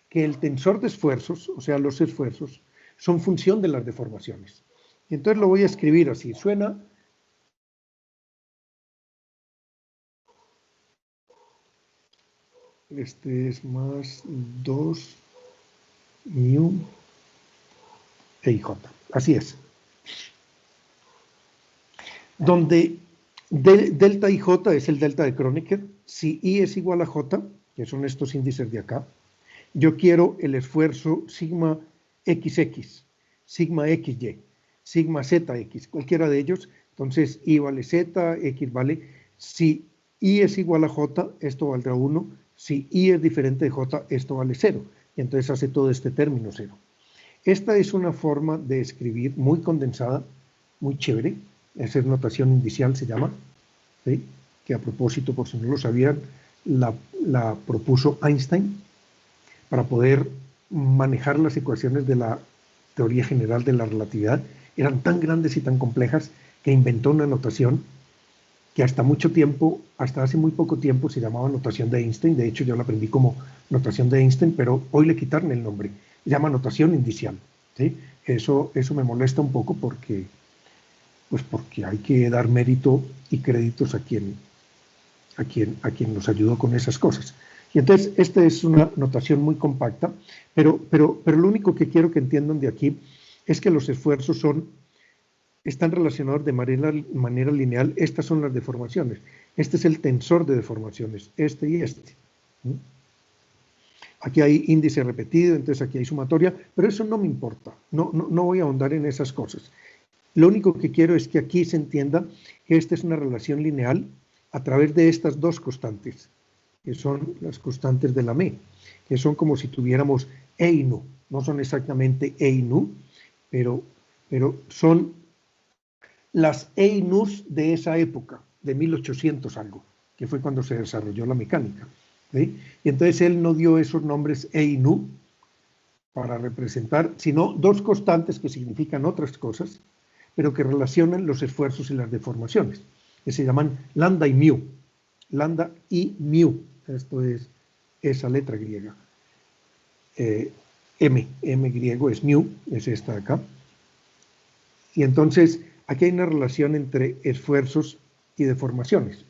Que el tensor de esfuerzos, o sea, los esfuerzos, son función de las deformaciones. Y entonces lo voy a escribir así. Suena este es más 2 mu e IJ. Así es. Donde delta IJ es el delta de Kronecker. Si I es igual a J, que son estos índices de acá, yo quiero el esfuerzo sigma XX, sigma XY, sigma ZX, cualquiera de ellos. Entonces I vale Z, X vale. Si I es igual a J, esto valdrá 1. Si I es diferente de J, esto vale 0. Y entonces hace todo este término 0. Esta es una forma de escribir muy condensada, muy chévere. Esa es notación indicial, se llama. ¿Sí? Que a propósito, por si no lo sabían, la propuso Einstein para poder manejar las ecuaciones de la teoría general de la relatividad. Eran tan grandes y tan complejas que inventó una notación que hasta hace muy poco tiempo se llamaba notación de Einstein. De hecho, yo la aprendí como notación de Einstein, pero hoy le quitaron el nombre. Se llama notación indicial. ¿Sí? Eso me molesta un poco porque hay que dar mérito y créditos a quien nos ayudó con esas cosas. Y entonces, esta es una notación muy compacta, pero lo único que quiero que entiendan de aquí es que los esfuerzos están relacionados de manera lineal. Estas son las deformaciones. Este es el tensor de deformaciones, este y este. Aquí hay índice repetido, entonces aquí hay sumatoria, pero eso no me importa. No voy a ahondar en esas cosas. Lo único que quiero es que aquí se entienda que esta es una relación lineal a través de estas dos constantes, que son las constantes de la M, que son como si tuviéramos E y nu. No son exactamente E y nu, pero son las E y nus de esa época, de 1800 algo, que fue cuando se desarrolló la mecánica. ¿Sí? Y entonces él no dio esos nombres E y nu para representar, sino dos constantes que significan otras cosas, pero que relacionan los esfuerzos y las deformaciones, que se llaman lambda y mu. Lambda y mu, esto es esa letra griega. M griego es mu, es esta de acá. Y entonces, aquí hay una relación entre esfuerzos y deformaciones.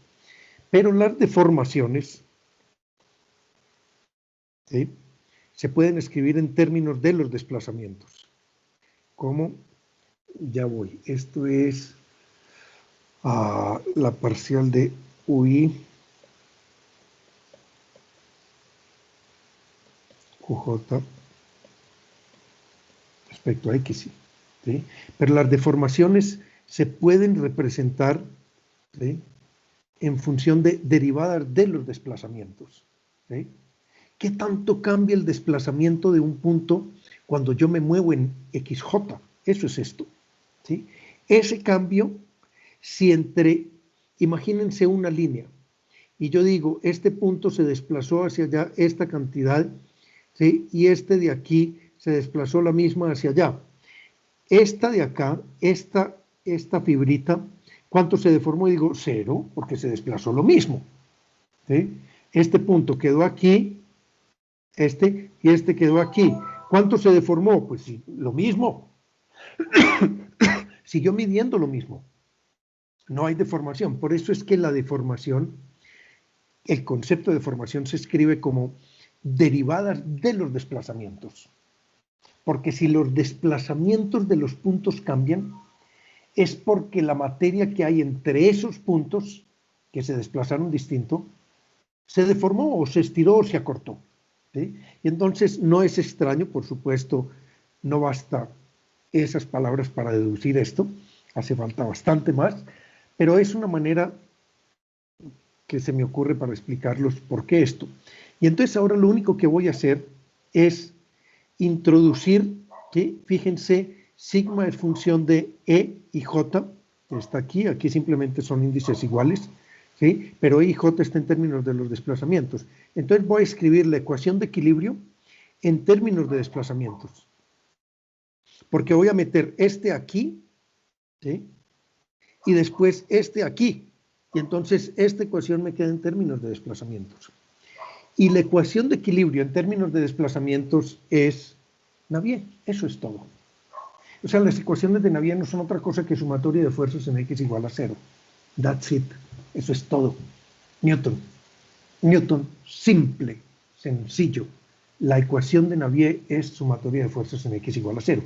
Pero las deformaciones, ¿sí?, se pueden escribir en términos de los desplazamientos. Como, ya voy, esto es la parcial de UI QJ. respecto a X, ¿sí? Pero las deformaciones se pueden representar, ¿sí?, en función de derivadas de los desplazamientos, ¿sí? ¿Qué tanto cambia el desplazamiento de un punto cuando yo me muevo en XJ? Eso es esto, ¿sí? Ese cambio, si imagínense una línea, y yo digo, este punto se desplazó hacia allá esta cantidad, ¿sí?, y este de aquí se desplazó la misma hacia allá. Esta de acá, esta fibrita, ¿cuánto se deformó? Y digo, 0, porque se desplazó lo mismo, ¿sí? Este punto quedó aquí, y este quedó aquí. ¿Cuánto se deformó? Pues sí, lo mismo. Siguió midiendo lo mismo. No hay deformación. Por eso es que la deformación, el concepto de deformación se escribe como derivadas de los desplazamientos. Porque si los desplazamientos de los puntos cambian, es porque la materia que hay entre esos puntos, que se desplazaron distinto, se deformó o se estiró o se acortó, ¿sí? Y entonces no es extraño, por supuesto, no basta esas palabras para deducir esto, hace falta bastante más, pero es una manera que se me ocurre para explicarlos por qué esto. Y entonces ahora lo único que voy a hacer es introducir, ¿sí?, fíjense, sigma es función de E y J, que está aquí simplemente son índices iguales, ¿sí?, pero E y J está en términos de los desplazamientos. Entonces voy a escribir la ecuación de equilibrio en términos de desplazamientos, porque voy a meter este aquí, ¿sí?, y después este aquí, y entonces esta ecuación me queda en términos de desplazamientos. Y la ecuación de equilibrio en términos de desplazamientos es Navier, eso es todo. O sea, las ecuaciones de Navier no son otra cosa que sumatoria de fuerzas en X igual a 0. That's it. Eso es todo. Newton. Newton, simple, sencillo. La ecuación de Navier es sumatoria de fuerzas en X igual a 0.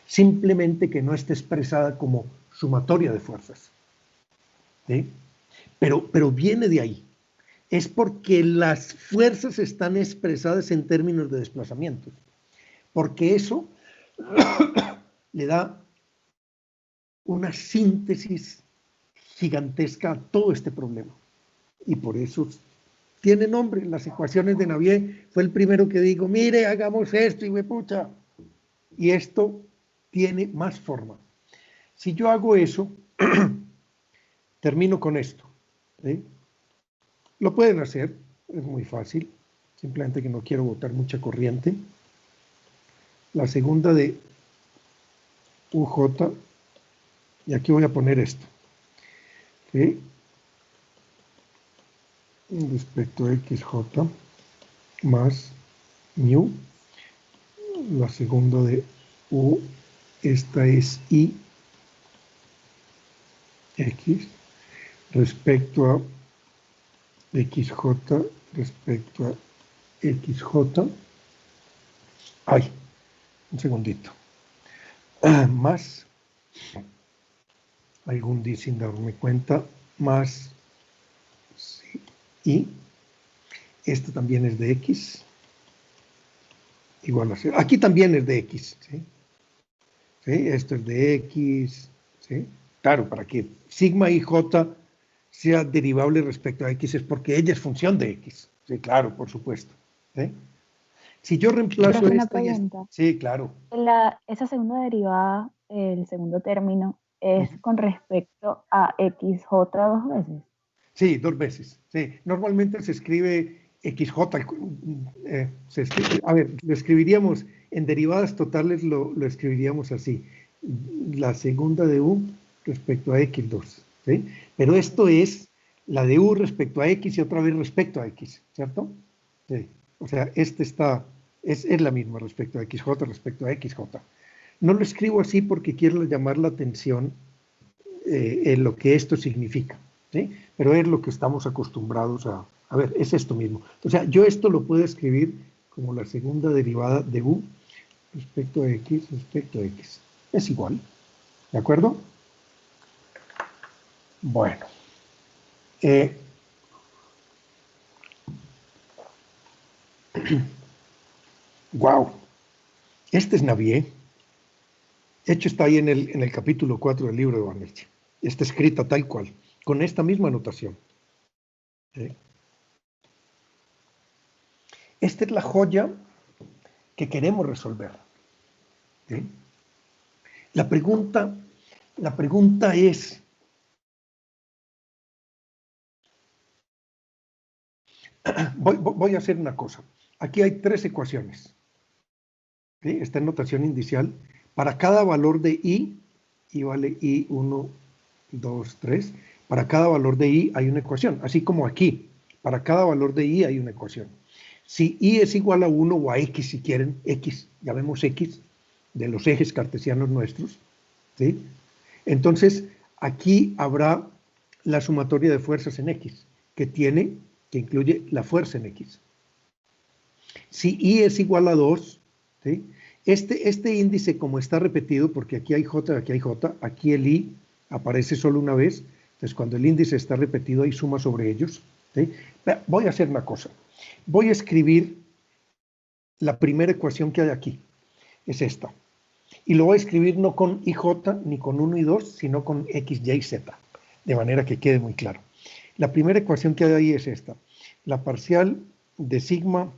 Simplemente que no esté expresada como sumatoria de fuerzas, ¿sí? Pero viene de ahí. Es porque las fuerzas están expresadas en términos de desplazamientos. Porque eso le da una síntesis gigantesca a todo este problema. Y por eso tiene nombre, las ecuaciones de Navier. Fue el primero que digo, mire, hagamos esto, y huepucha. Y esto tiene más forma. Si yo hago eso, termino con esto, ¿sí? Lo pueden hacer, es muy fácil, simplemente que no quiero botar mucha corriente. La segunda de UJ, y aquí voy a poner esto, ¿sí?, respecto a XJ más mu, la segunda de U, esta es I, X, respecto a XJ, respecto a XJ, ay, un segundito, más, algún día sin darme cuenta, más, sí, y esto también es de X, igual a 0. Aquí también es de X, ¿sí? ¿Sí? Esto es de X, ¿sí? Claro, para que sigma y J sea derivable respecto a X es porque ella es función de X. Sí, claro, por supuesto. ¿Sí? Si yo reemplazo Profe, una esta y esta... pregunta. Sí, claro. Esa segunda derivada, el segundo término, ¿es con respecto a XJ dos veces? Sí, dos veces. Sí. Normalmente se escribe XJ. A ver, lo escribiríamos en derivadas totales, lo escribiríamos así. La segunda de U respecto a X2. ¿Sí? Pero esto es la de U respecto a X y otra vez respecto a X, ¿cierto? Sí. O sea, es la misma respecto a XJ, respecto a XJ. No lo escribo así porque quiero llamar la atención en lo que esto significa, ¿sí? Pero es lo que estamos acostumbrados a ver, es esto mismo. O sea, yo esto lo puedo escribir como la segunda derivada de U respecto a X, respecto a X. Es igual, ¿de acuerdo? Bueno. Wow. Este es Navier. De hecho, está ahí en el capítulo 4 del libro de Van Elche. Está escrita tal cual, con esta misma notación. ¿Sí? Esta es la joya que queremos resolver. ¿Sí? La pregunta es, voy a hacer una cosa. Aquí hay 3 ecuaciones. ¿Sí? Está en notación inicial. Para cada valor de i vale i1, 2, 3. Para cada valor de i hay una ecuación, así como aquí. Para cada valor de i hay una ecuación. Si i es igual a 1 o a x, si quieren, x, llamemos x, de los ejes cartesianos nuestros, ¿sí? Entonces, aquí habrá la sumatoria de fuerzas en x, que incluye la fuerza en x. Si i es igual a 2, ¿sí? Este índice, como está repetido, porque aquí hay j, aquí el i aparece solo una vez, entonces cuando el índice está repetido hay suma sobre ellos, ¿sí? Voy a hacer una cosa, voy a escribir la primera ecuación que hay aquí, es esta, y lo voy a escribir no con ij ni con 1 y 2, sino con x, y, z, de manera que quede muy claro. La primera ecuación que hay ahí es esta, la parcial de sigma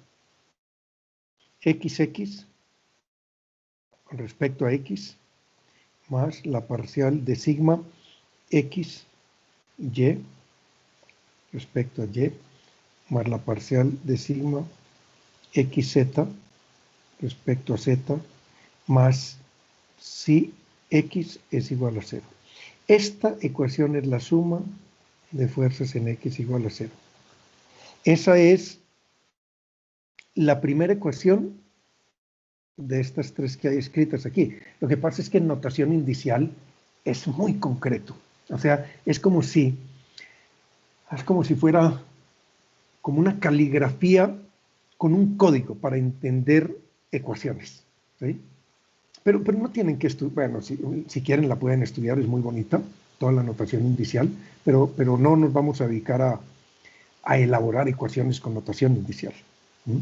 xx con respecto a x más la parcial de sigma x, y respecto a y más la parcial de sigma xz respecto a z más si x es igual a 0. Esta ecuación es la suma de fuerzas en x igual a 0. Esa es la primera ecuación de estas 3 que hay escritas aquí. Lo que pasa es que en notación inicial es muy concreto. O sea, es como si fuera como una caligrafía con un código para entender ecuaciones. ¿Sí? Pero no tienen que estudiar, bueno, si quieren la pueden estudiar, es muy bonita, toda la notación inicial, pero no nos vamos a dedicar a elaborar ecuaciones con notación inicial. ¿Mm?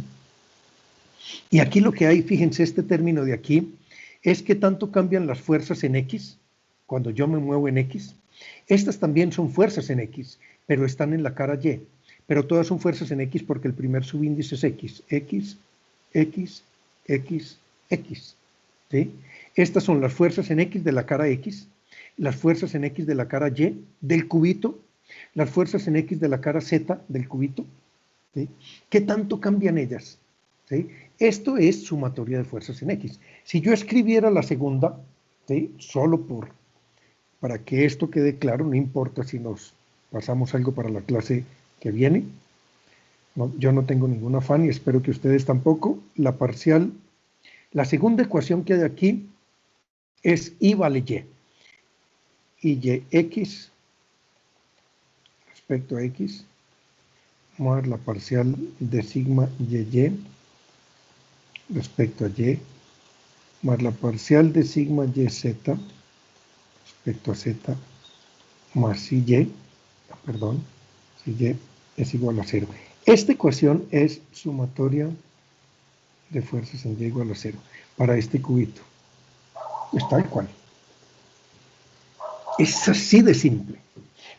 Y aquí lo que hay, fíjense, este término de aquí, es que tanto cambian las fuerzas en X, cuando yo me muevo en X. Estas también son fuerzas en X, pero están en la cara Y. Pero todas son fuerzas en X porque el primer subíndice es X. X, X, X, X. ¿Sí? Estas son las fuerzas en X de la cara X, las fuerzas en X de la cara Y del cubito, las fuerzas en X de la cara Z del cubito. ¿Sí? ¿Qué tanto cambian ellas? ¿Sí? Esto es sumatoria de fuerzas en X. Si yo escribiera la segunda, ¿sí? Solo para que esto quede claro, no importa si nos pasamos algo para la clase que viene, no, yo no tengo ningún afán y espero que ustedes tampoco. La parcial, la segunda ecuación que hay aquí es I vale Y. Y X respecto a X más la parcial de sigma Y respecto a Y más la parcial de sigma YZ respecto a Z más si Y es igual a 0. Esta ecuación es sumatoria de fuerzas en Y igual a 0 para este cubito. Es tal cual. Es así de simple,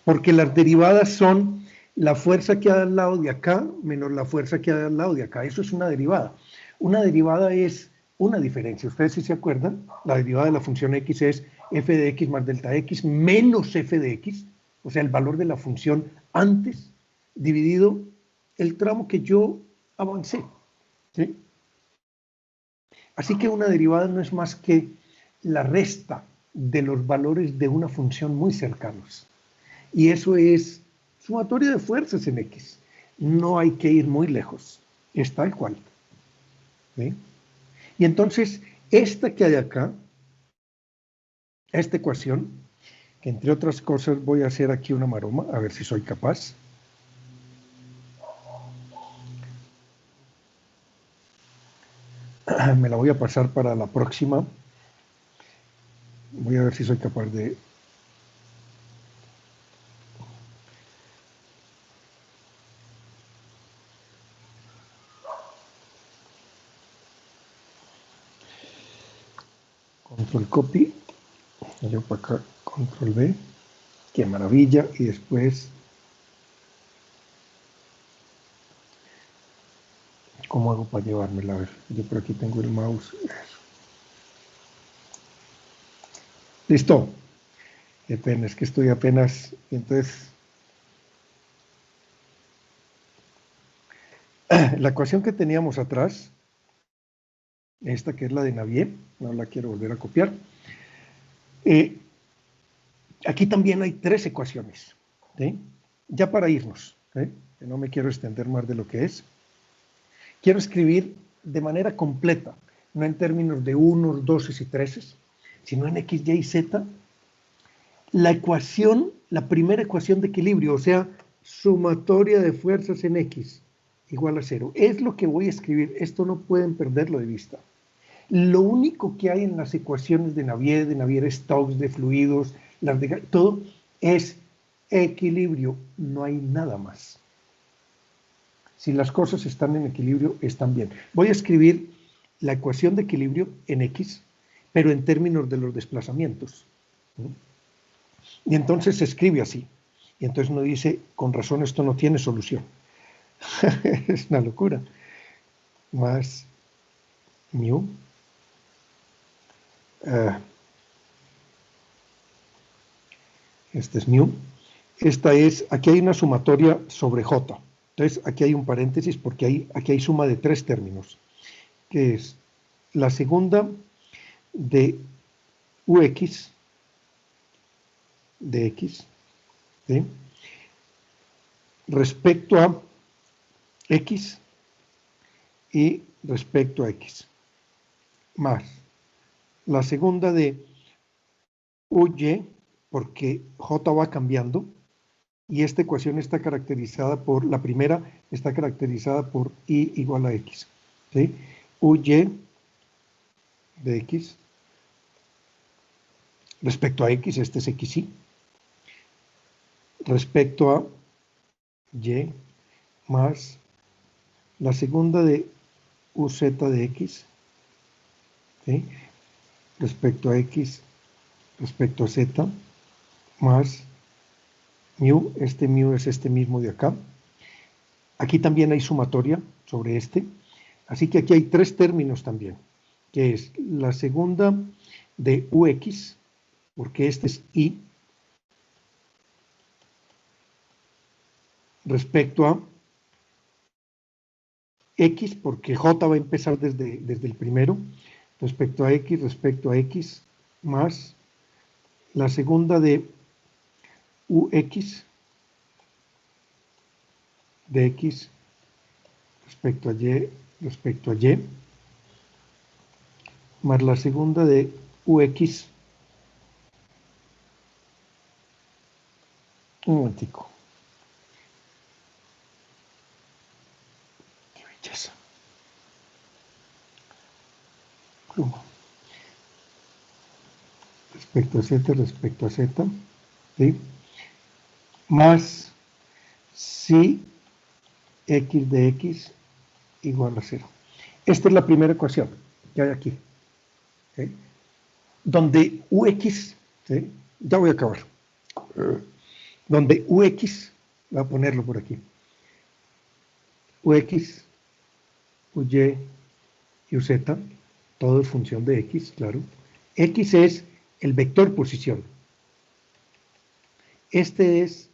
porque las derivadas son la fuerza que hay al lado de acá menos la fuerza que hay al lado de acá. Eso es una derivada. Una derivada es una diferencia. Ustedes si se acuerdan, la derivada de la función x es f de x más delta x menos f de x, o sea, el valor de la función antes dividido el tramo que yo avancé. ¿Sí? Así que una derivada no es más que la resta de los valores de una función muy cercanos. Y eso es sumatoria de fuerzas en X. No hay que ir muy lejos. Es tal cual. ¿Sí? Y entonces, esta que hay acá, esta ecuación, que entre otras cosas voy a hacer aquí una maroma, a ver si soy capaz. Me la voy a pasar para la próxima. Voy a ver si soy capaz de... Control, copy, yo para acá, control V, qué maravilla, y después, ¿cómo hago para llevármela? A ver, yo por aquí tengo el mouse. Listo. Qué pena, es que estoy apenas, entonces, la ecuación que teníamos atrás, esta que es la de Navier, no la quiero volver a copiar. Aquí también hay 3 ecuaciones, ¿sí? Ya para irnos, ¿sí? Que no me quiero extender más de lo que es. Quiero escribir de manera completa, no en términos de unos, doces y treces, sino en x, y, z, la ecuación, la primera ecuación de equilibrio, o sea, sumatoria de fuerzas en x igual a 0. Es lo que voy a escribir, esto no pueden perderlo de vista. Lo único que hay en las ecuaciones de Navier-Stokes, de fluidos, todo es equilibrio, no hay nada más. Si las cosas están en equilibrio, están bien. Voy a escribir la ecuación de equilibrio en x, pero en términos de los desplazamientos. Y entonces se escribe así. Y entonces uno dice, con razón esto no tiene solución. Es una locura. Más mu. Este es mu. Esta es, aquí hay una sumatoria sobre j. Entonces aquí hay un paréntesis porque aquí hay suma de 3 términos, que es la segunda de ux de x, ¿sí? Respecto a x y respecto a x, más la segunda de uy, porque j va cambiando, y esta ecuación está caracterizada por, la primera está caracterizada por y igual a x, ¿sí? uy de x respecto a x, este es xy, respecto a y más la segunda de uz de x, ¿sí? Respecto a x, respecto a z, más mu, este mu es este mismo de acá. Aquí también hay sumatoria sobre este, así que aquí hay 3 términos también, que es la segunda de ux, porque este es y, respecto a x, porque j va a empezar desde el primero, respecto a x, más la segunda de ux, de x, respecto a y, más la segunda de ux, un momentico. Qué belleza. Pluma. Respecto a z, ¿sí? Más si x de x igual a 0. Esta es la primera ecuación que hay aquí, ¿sí? Donde ux, ¿sí? Ya voy a acabar, donde ux, voy a ponerlo por aquí, ux, uy y uz, todo es función de x, claro. X es el vector posición. Este es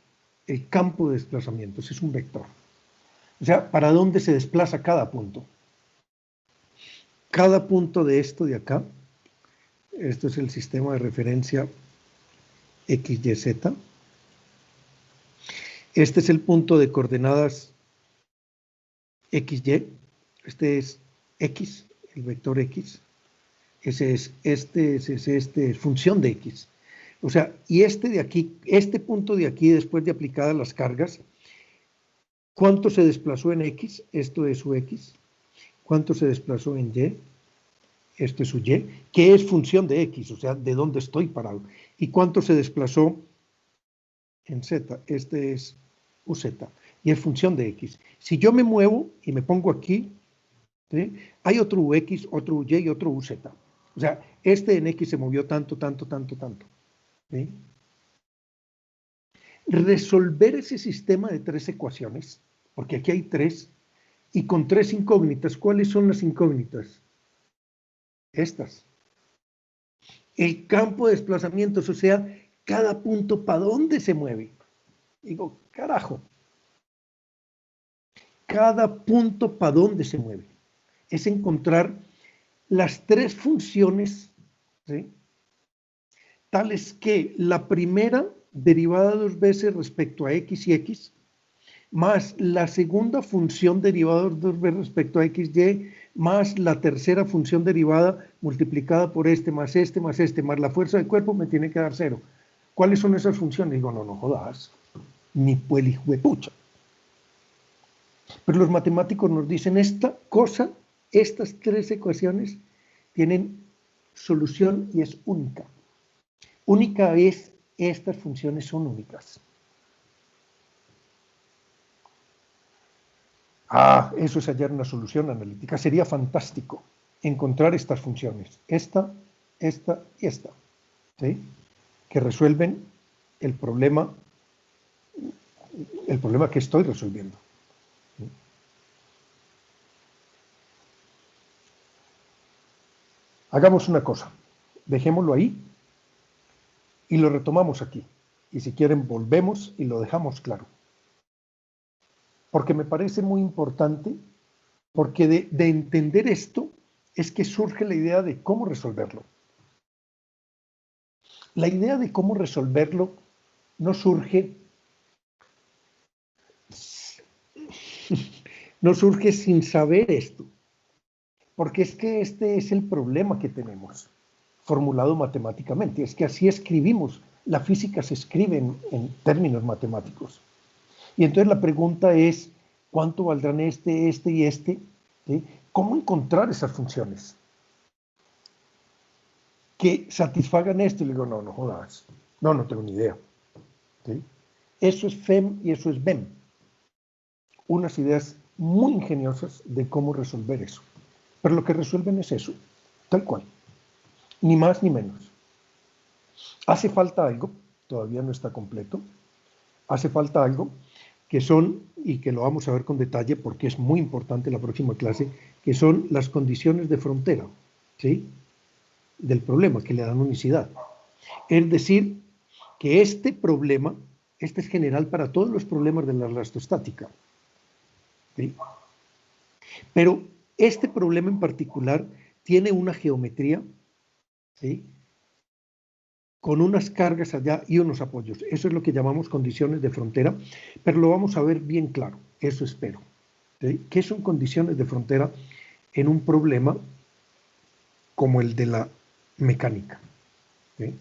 el campo de desplazamientos, es un vector. O sea, ¿para dónde se desplaza cada punto? Cada punto de esto de acá, esto es el sistema de referencia x, y, z. Este es el punto de coordenadas x, y. Este es x, el vector x. Ese es este, es función de x. O sea, y este de aquí, este punto de aquí, después de aplicadas las cargas, ¿cuánto se desplazó en x? Esto es su x. ¿Cuánto se desplazó en y? Esto es su y, que es función de x, o sea, de dónde estoy parado. ¿Y cuánto se desplazó en z? Este es uz, y es función de x. Si yo me muevo y me pongo aquí, ¿sí? Hay otro ux, otro y y otro uz. O sea, este en X se movió tanto, tanto, tanto, tanto. ¿Sí? Resolver ese sistema de 3 ecuaciones, porque aquí hay 3, y con 3 incógnitas. ¿Cuáles son las incógnitas? Estas. El campo de desplazamientos, o sea, cada punto para dónde se mueve. Digo, carajo. Cada punto para dónde se mueve. Es encontrar las 3 funciones, ¿sí?, tales que la primera derivada 2 veces respecto a x y x, más la segunda función derivada 2 veces respecto a x, y, más la tercera función derivada multiplicada por más la fuerza del cuerpo me tiene que dar 0. ¿Cuáles son esas funciones? Digo, no jodas, ni pues el hijo de pucha. Pero los matemáticos nos dicen esta cosa, estas 3 ecuaciones tienen solución y es única. Única es, estas funciones son únicas. Eso es hallar una solución analítica. Sería fantástico encontrar estas funciones, esta y esta, ¿sí?, que resuelven el problema que estoy resolviendo. ¿Sí? Hagamos una cosa, dejémoslo ahí y lo retomamos aquí. Y si quieren volvemos y lo dejamos claro. Porque me parece muy importante, porque de entender esto es que surge la idea de cómo resolverlo. La idea de cómo resolverlo no surge sin saber esto, porque es que este es el problema que tenemos, formulado matemáticamente, es que así escribimos, la física se escribe en términos matemáticos. Y entonces la pregunta es, ¿cuánto valdrán este y este? ¿Sí? ¿Cómo encontrar esas funciones que satisfagan esto? Y le digo, no jodas, no tengo ni idea. ¿Sí? Eso es FEM y eso es BEM. Unas ideas muy ingeniosas de cómo resolver eso. Pero lo que resuelven es eso, tal cual. Ni más ni menos. Hace falta algo, todavía no está completo, hace falta algo que son, y que lo vamos a ver con detalle porque es muy importante la próxima clase, que son las condiciones de frontera, ¿sí?, del problema, que le dan unicidad. Es decir, que este problema, este es general para todos los problemas de la elastostática, ¿sí?, pero este problema en particular tiene una geometría, ¿sí?, con unas cargas allá y unos apoyos. Eso es lo que llamamos condiciones de frontera, pero lo vamos a ver bien claro, eso espero. ¿Sí? ¿Qué son condiciones de frontera en un problema como el de la mecánica? ¿Sí?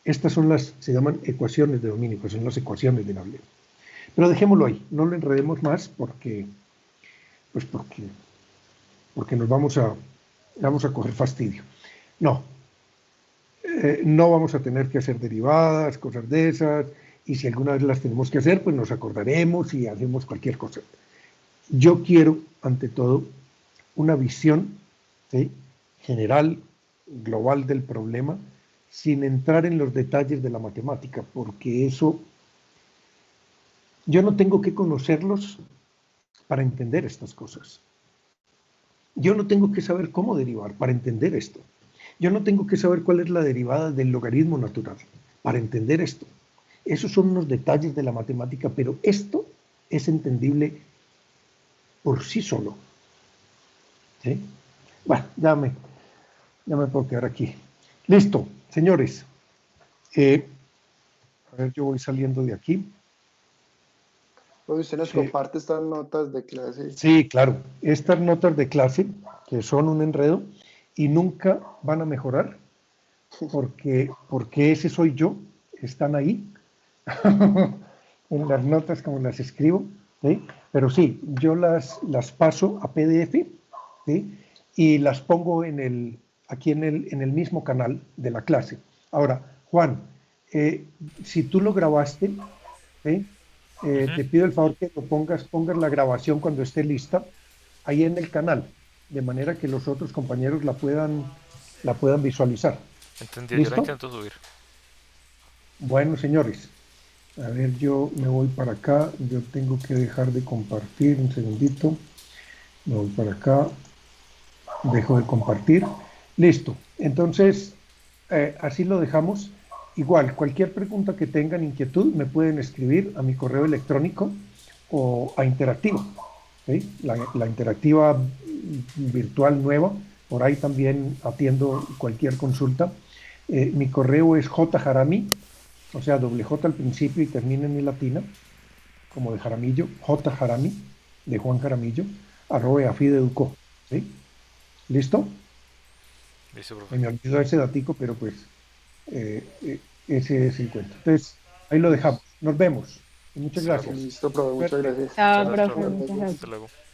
Estas son se llaman ecuaciones de dominio, pues son las ecuaciones de Navier. Pero dejémoslo ahí, no lo enredemos más porque nos vamos a coger fastidio. No vamos a tener que hacer derivadas, cosas de esas, y si alguna vez las tenemos que hacer, pues nos acordaremos y hacemos cualquier cosa. Yo quiero, ante todo, una visión, ¿sí?, general, global del problema, sin entrar en los detalles de la matemática, porque eso, yo no tengo que conocerlos para entender estas cosas. Yo no tengo que saber cómo derivar para entender esto. Yo no tengo que saber cuál es la derivada del logaritmo natural para entender esto. Esos son unos detalles de la matemática, pero esto es entendible por sí solo. ¿Sí? Bueno, ya me puedo quedar aquí. Listo, señores. A ver, yo voy saliendo de aquí. Usted nos comparte estas notas de clase. Sí, claro. Estas notas de clase, que son un enredo, y nunca van a mejorar, porque ese soy yo, están ahí, en las notas como las escribo, ¿sí? Pero sí, yo las paso a PDF, ¿sí?, y las pongo aquí en el mismo canal de la clase. Ahora, Juan, si tú lo grabaste, ¿sí?, te pido el favor que lo pongas la grabación cuando esté lista, ahí en el canal, de manera que los otros compañeros la puedan la puedan visualizar. Entendido, yo la ¿Listo? intento subir. Bueno, señores, a ver, yo me voy para acá, yo tengo que dejar de compartir un segundito, me voy para acá, dejo de compartir, listo, entonces así lo dejamos. Igual, cualquier pregunta que tengan, inquietud, me pueden escribir a mi correo electrónico o a Interactiva, ¿sí? La Interactiva virtual nueva, por ahí también atiendo cualquier consulta. Mi correo es jjarami, o sea, doble J al principio y termina en latina, como de Jaramillo, jjarami, de Juan Jaramillo, @afideduco, ¿sí? ¿Listo? Listo, profe. Me olvidó ese datico, pero pues ese es el cuento. Entonces, ahí lo Listo, dejamos. Nos vemos. Y muchas Hasta luego. gracias. listo, profe, muchas Suerte. gracias. Muchas Chao, gracias, profe, profe. Hasta muchas luego. Hasta gracias. luego.